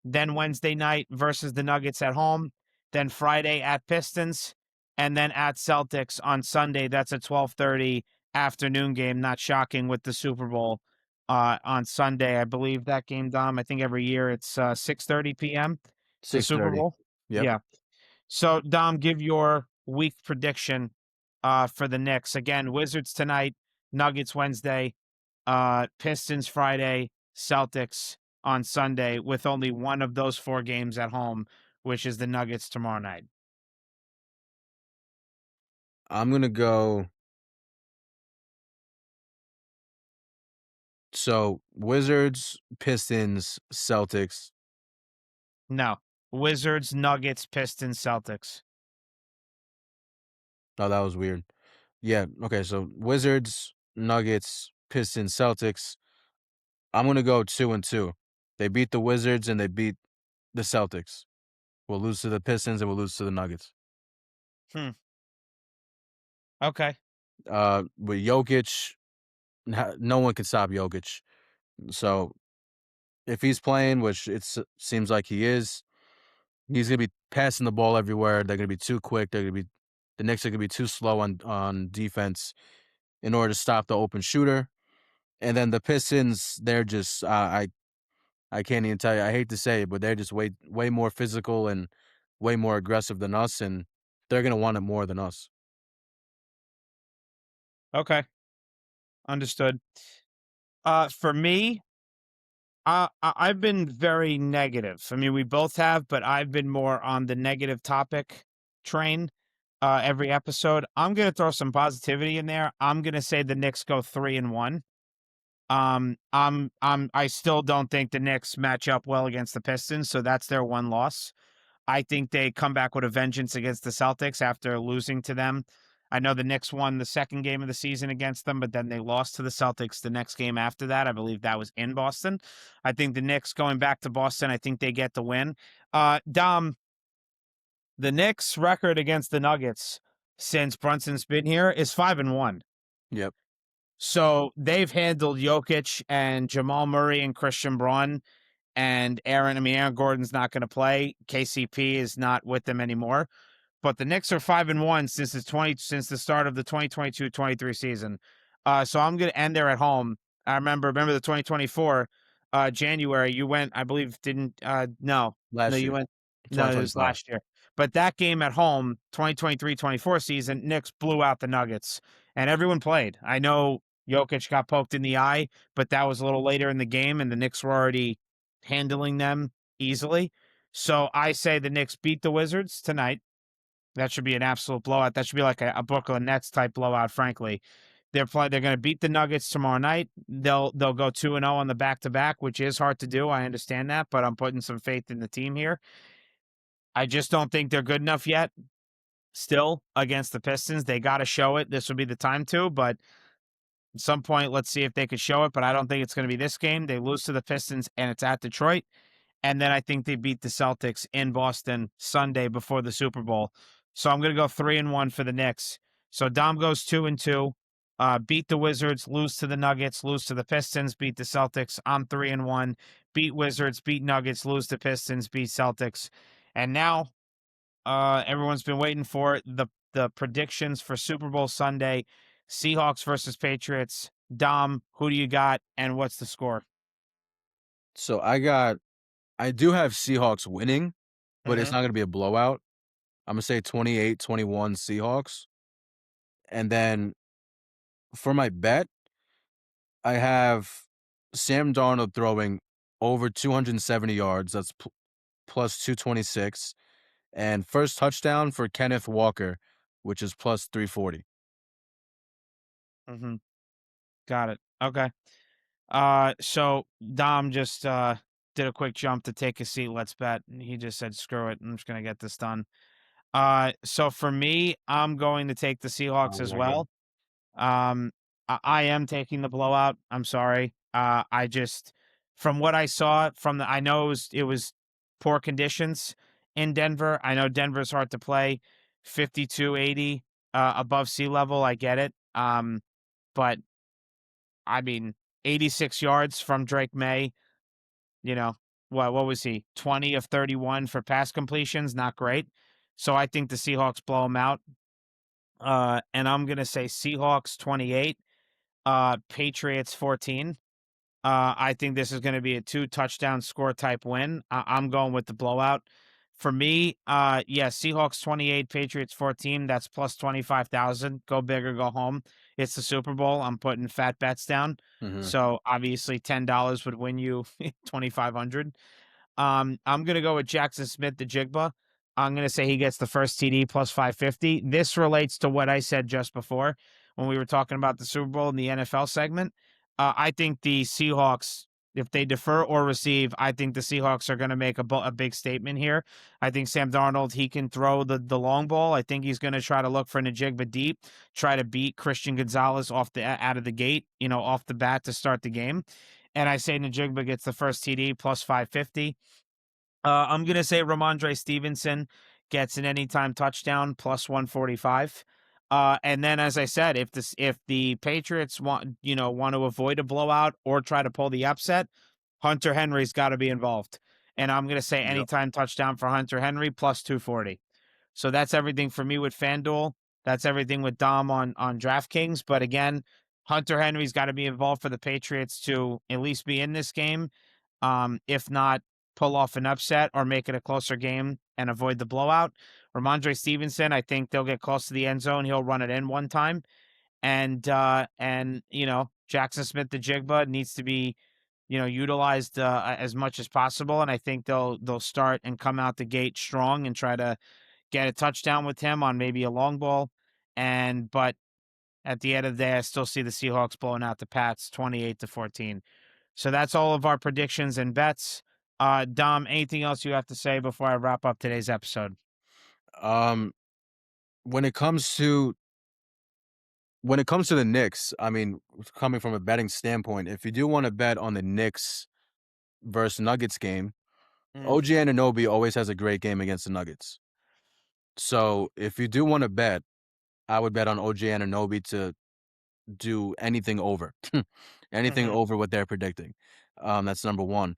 Then Wednesday night versus the Nuggets at home. Then Friday at Pistons. And then at Celtics on Sunday. That's a 12:30 afternoon game. Not shocking with the Super Bowl on Sunday. I believe that game, Dom. I think every year it's 6:30 p.m. The Super 6:30. Bowl. Yep. Yeah. So, Dom, give your week prediction for the Knicks. Again, Wizards tonight, Nuggets Wednesday, Pistons Friday, Celtics on Sunday, with only one of those four games at home, which is the Nuggets tomorrow night. I'm gonna go. So Wizards, Pistons, Celtics. No. Wizards, Nuggets, Pistons, Celtics. Oh, that was weird. Yeah. Okay. So Wizards, Nuggets, Pistons, Celtics. I'm gonna go 2-2. They beat the Wizards and they beat the Celtics. We'll lose to the Pistons and we'll lose to the Nuggets. Hmm. Okay. With Jokic, no one can stop Jokic. So if he's playing, which seems like he is, he's gonna be passing the ball everywhere. They're gonna be too quick. The Knicks are gonna be too slow on defense in order to stop the open shooter. And then the Pistons, they're just I can't even tell you. I hate to say it, but they're just way more physical and way more aggressive than us, and they're gonna want it more than us. Okay. Understood. For me, I've been very negative. I mean, we both have, but I've been more on the negative topic train every episode. I'm gonna throw some positivity in there. I'm gonna say the Knicks go 3-1. I still don't think the Knicks match up well against the Pistons, so that's their one loss. I think they come back with a vengeance against the Celtics after losing to them. I know the Knicks won the second game of the season against them, but then they lost to the Celtics the next game after that. I believe that was in Boston. I think the Knicks going back to Boston, I think they get the win. Dom, the Knicks record against the Nuggets since Brunson's been here is 5-1. Yep. So they've handled Jokic and Jamal Murray and Christian Braun and Aaron. I mean, Aaron Gordon's not going to play. KCP is not with them anymore. But the Knicks are 5-1 since the start of the 2022-23 season. So I'm going to end there at home. I remember the 2024 January you went, I believe, didn't no Last you year, went, no, it was 2025. last year. But that game at home, 2023-24 season, Knicks blew out the Nuggets, and everyone played. I know Jokic got poked in the eye, but that was a little later in the game, and the Knicks were already handling them easily. So I say the Knicks beat the Wizards tonight. That should be an absolute blowout. That should be like a Brooklyn Nets type blowout, frankly. They're going to beat the Nuggets tomorrow night. They'll go 2-0 on the back-to-back, which is hard to do. I understand that, but I'm putting some faith in the team here. I just don't think they're good enough yet. Still against the Pistons, they got to show it. This would be the time to, but at some point, let's see if they could show it. But I don't think it's going to be this game. They lose to the Pistons, and it's at Detroit. And then I think they beat the Celtics in Boston Sunday before the Super Bowl. So I'm going to go 3-1 for the Knicks. So Dom goes 2-2. Beat the Wizards, lose to the Nuggets, lose to the Pistons, beat the Celtics. I'm 3-1. Beat Wizards, beat Nuggets, lose to Pistons, beat Celtics. And now everyone's been waiting for it. The predictions for Super Bowl Sunday: Seahawks versus Patriots. Dom, who do you got, and what's the score? So I do have Seahawks winning, but it's Mhm. not going to be a blowout. I'm going to say 28-21 Seahawks. And then for my bet, I have Sam Darnold throwing over 270 yards. That's plus 226. And first touchdown for Kenneth Walker, which is plus 340. Mhm. Got it. Okay. So Dom just did a quick jump to take a seat. Let's bet. And he just said, "Screw it. I'm just gonna get this done." So for me, I'm going to take the Seahawks Oh as my God. well. I am taking the blowout. I'm sorry. I just from what I saw from I know it was poor conditions in Denver. I know Denver's hard to play. 52-80 above sea level. I get it. But I mean, 86 yards from Drake May, you know, what was he? 20 of 31 for pass completions, not great. So I think the Seahawks blow them out. And I'm going to say Seahawks 28, Patriots 14. I think this is going to be a 2 touchdown score type win. I'm going with the blowout. For me, yeah, Seahawks 28, Patriots 14. That's plus 25,000. Go big or go home. It's the Super Bowl. I'm putting fat bets down. Mhm. So obviously $10 would win you 2,500. I'm gonna go with Jackson Smith, the Jigba. I'm gonna say he gets the first TD plus 550. This relates to what I said just before when we were talking about the Super Bowl in the NFL segment. I think the Seahawks, if they defer or receive, I think the Seahawks are going to make a big statement here. I think Sam Darnold, he can throw the long ball. I think he's going to try to look for Najigba deep, try to beat Christian Gonzalez out of the gate, off the bat to start the game. And I say Najigba gets the first TD plus 550. I'm gonna say Ramondre Stevenson gets an anytime touchdown plus 145. And then, as I said, if the Patriots want to avoid a blowout or try to pull the upset, Hunter Henry's got to be involved. And I'm gonna say Yep. anytime touchdown for Hunter Henry plus 240. So that's everything for me with FanDuel. That's everything with Dom on DraftKings. But again, Hunter Henry's got to be involved for the Patriots to at least be in this game. If not, pull off an upset or make it a closer game and avoid the blowout. Ramondre Stevenson, I think they'll get close to the end zone. He'll run it in one time. And Jackson Smith the Jigba needs to be, utilized as much as possible. And I think they'll start and come out the gate strong and try to get a touchdown with him on maybe a long ball. But at the end of the day, I still see the Seahawks blowing out the Pats 28-14. So that's all of our predictions and bets. Dom, anything else you have to say before I wrap up today's episode? Um, when it comes to the Knicks, I mean, coming from a betting standpoint, if you do want to bet on the Knicks versus Nuggets game, Mm. OG Anunoby always has a great game against the Nuggets. So if you do want to bet, I would bet on OG Anunoby to do anything over, anything Mm-hmm. over what they're predicting. That's number one.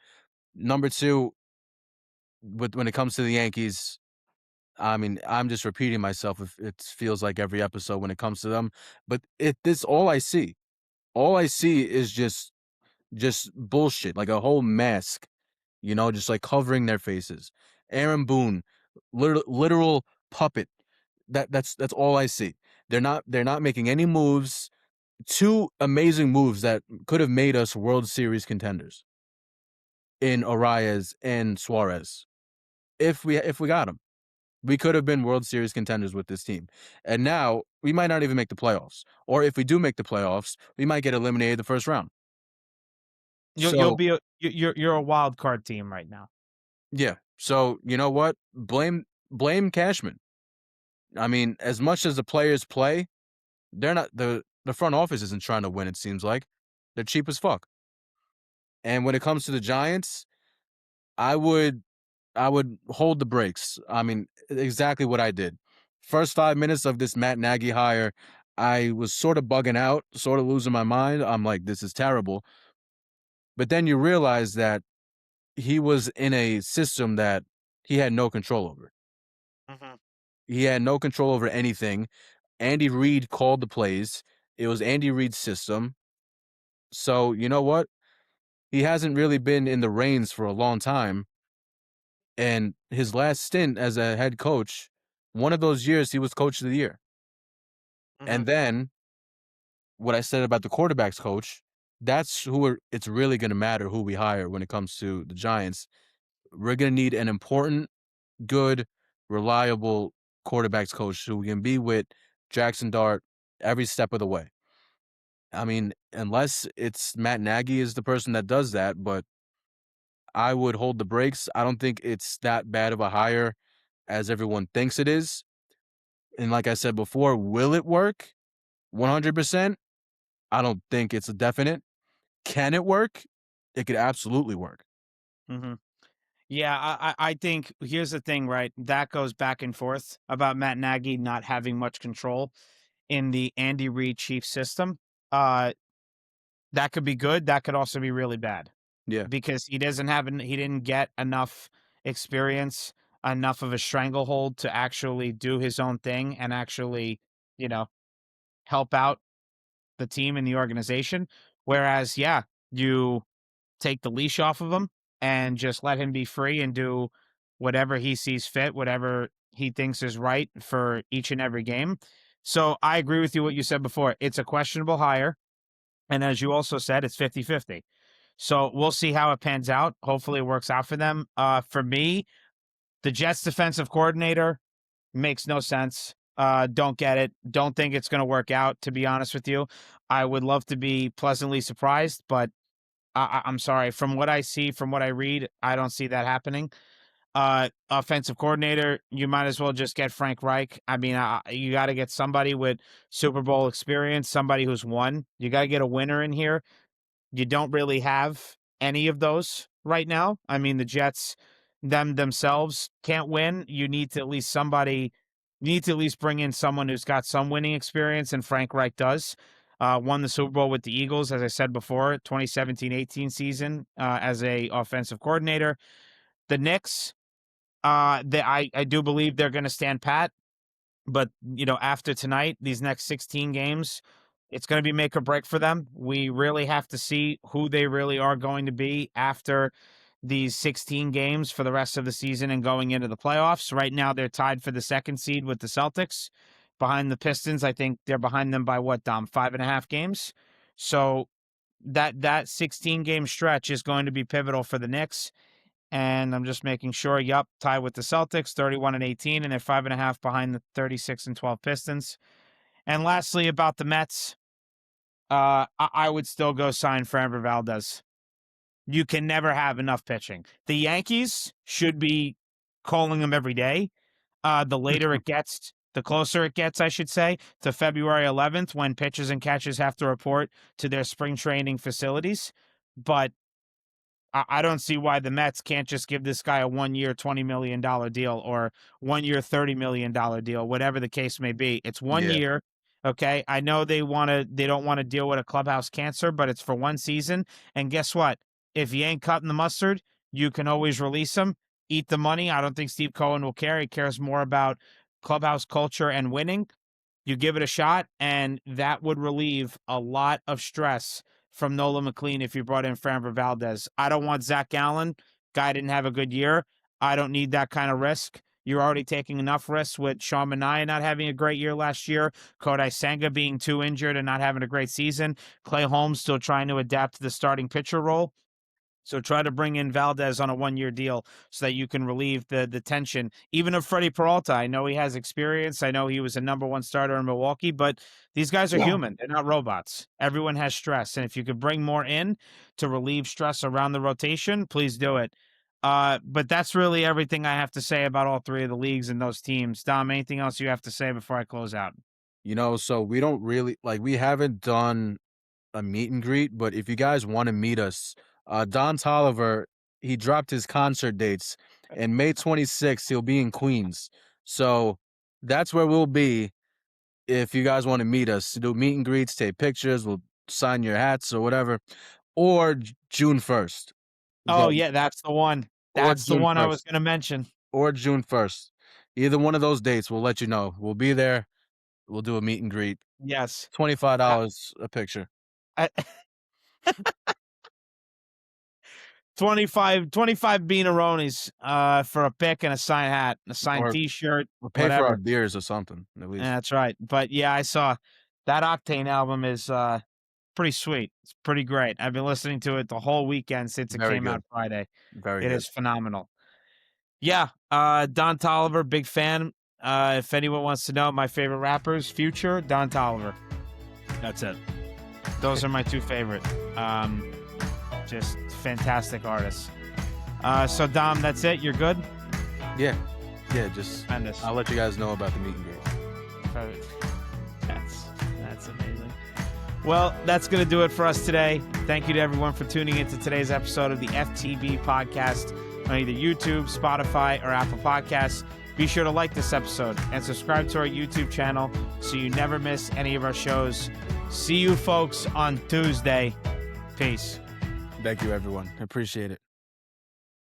Number two, when it comes to the Yankees, I mean, I'm just repeating myself. If it feels like every episode when it comes to them, but this all I see. All I see is just bullshit, like a whole mask, just like covering their faces. Aaron Boone literal puppet. That's all I see. They're not making any moves. Two amazing moves that could have made us World Series contenders in Arias and Suarez. If we got them, we could have been World Series contenders with this team. And now we might not even make the playoffs. Or if we do make the playoffs, we might get eliminated the first round. You'll So be you're a wild card team right now. yeah. So you know what? Blame Cashman. I mean, as much as the players play, they're not the front office isn't trying to win, it seems like. They're cheap as fuck. And when it comes to the Giants, I would hold the brakes. I mean, exactly what I did. First 5 minutes of this Matt Nagy hire, I was sort of bugging out, sort of losing my mind. I'm like, this is terrible. But then you realize that he was in a system that he had no control over. Mhm. He had no control over anything. Andy Reid called the plays. It was Andy Reid's system. So, you know what? He hasn't really been in the reins for a long time. And his last stint as a head coach, one of those years he was coach of the year. Mhm. And then what I said about the quarterbacks coach, that's it's really going to matter who we hire when it comes to the Giants. We're going to need an important, good, reliable quarterbacks coach who can be with Jackson Dart every step of the way. I mean, unless it's Matt Nagy is the person that does that, but I would hold the brakes. I don't think it's that bad of a hire as everyone thinks it is. And like I said before, will it work? 100%? I don't think it's a definite. Can it work? It could absolutely work. Mhm. Yeah, I think here's the thing, right? That goes back and forth about Matt Nagy not having much control in the Andy Reid Chiefs system. Uh, that could be good. That could also be really bad Yeah. because he didn't get enough experience, enough of a stranglehold to actually do his own thing and actually, you know, help out the team and the organization. Whereas, yeah, you take the leash off of him and just let him be free and do whatever he sees fit, whatever he thinks is right for each and every game. So I agree with you what you said before. It's a questionable hire. And as you also said, it's 50-50. So we'll see how it pans out. Hopefully it works out for them. For me, the Jets defensive coordinator makes no sense. Don't get it. Don't think it's going to work out, to be honest with you. I would love to be pleasantly surprised, but I'm sorry. From what I see, from what I read, I don't see that happening. Offensive coordinator, you might as well just get Frank Reich. I mean, you got to get somebody with Super Bowl experience, somebody who's won. You got to get a winner in here. You don't really have any of those right now. I mean, the Jets themselves can't win. You need to at least bring in someone who's got some winning experience, and Frank Reich does. Won the Super Bowl with the Eagles, as I said before, 2017-18 season as a offensive coordinator. The Knicks, I do believe they're going to stand pat. But, after tonight, these next 16 games, it's going to be make or break for them. We really have to see who they really are going to be after these 16 games for the rest of the season and going into the playoffs. Right now, they're tied for the second seed with the Celtics behind the Pistons. I think they're behind them by what, Dom? 5.5 games. So that 16 game stretch is going to be pivotal for the Knicks. And I'm just making sure, yep, tied with the Celtics, 31-18, and they're 5.5 behind the 36-12 Pistons. And lastly, about the Mets, I would still go sign Framber Valdez. You can never have enough pitching. The Yankees should be calling him every day. The later it gets, the closer it gets, I should say, to February 11th when pitchers and catchers have to report to their spring training facilities. But I don't see why the Mets can't just give this guy a 1-year, $20 million deal or 1-year, $30 million deal, whatever the case may be. It's one Yeah. year. Okay. I know they don't want to deal with a clubhouse cancer, but it's for one season. And guess what? If he ain't cutting the mustard, you can always release him, eat the money. I don't think Steve Cohen will care. He cares more about clubhouse culture and winning. You give it a shot, and that would relieve a lot of stress from Nolan McLean if you brought in Framber Valdez. I don't want Zach Gallen. Guy didn't have a good year. I don't need that kind of risk. You're already taking enough risks with Sean Manaea not having a great year last year, Kodai Senga being too injured and not having a great season, Clay Holmes still trying to adapt to the starting pitcher role. So try to bring in Valdez on a 1-year deal so that you can relieve the tension. Even of Freddie Peralta, I know he has experience. I know he was a number 1 starter in Milwaukee, but these guys are human. They're not robots. Everyone has stress. And if you could bring more in to relieve stress around the rotation, please do it. But that's really everything I have to say about all 3 of the leagues and those teams. Dom, anything else you have to say before I close out? So we don't really we haven't done a meet and greet, but if you guys want to meet us, Don Tolliver, he dropped his concert dates, and May 26th he'll be in Queens. So that's where we'll be if you guys want to meet us. Do meet and greets, take pictures, we'll sign your hats or whatever. Or June 1st. Oh, yeah, that's the one. That's the June one I was 1st. going to mention. Or June 1st. Either one of those dates, we'll let you know. We'll be there. We'll do a meet and greet. Yes. $25 a picture. 25 beaneronis for a pick and a signed hat, a signed Or T-shirt, we'll pay for whatever. our beers or something, at least. That's right. But yeah, I saw that Octane album is pretty sweet. It's pretty great. I've been listening to it the whole weekend since it Very came good. out Friday. Very It good. is phenomenal. Yeah, Don Toliver, big fan. If anyone wants to know my favorite rappers, Future, Don Toliver. That's it. Those are my 2 favorite. Just fantastic artists. So Dom, that's it. You're good? Yeah, just Tremendous. I'll let you guys know about the meet and greet. That's amazing. Well, that's going to do it for us today. Thank you to everyone for tuning into today's episode of the FTB podcast on either YouTube, Spotify, or Apple Podcasts. Be sure to like this episode and subscribe to our YouTube channel so you never miss any of our shows. See you folks on Tuesday. Peace. Thank you, everyone. I appreciate it.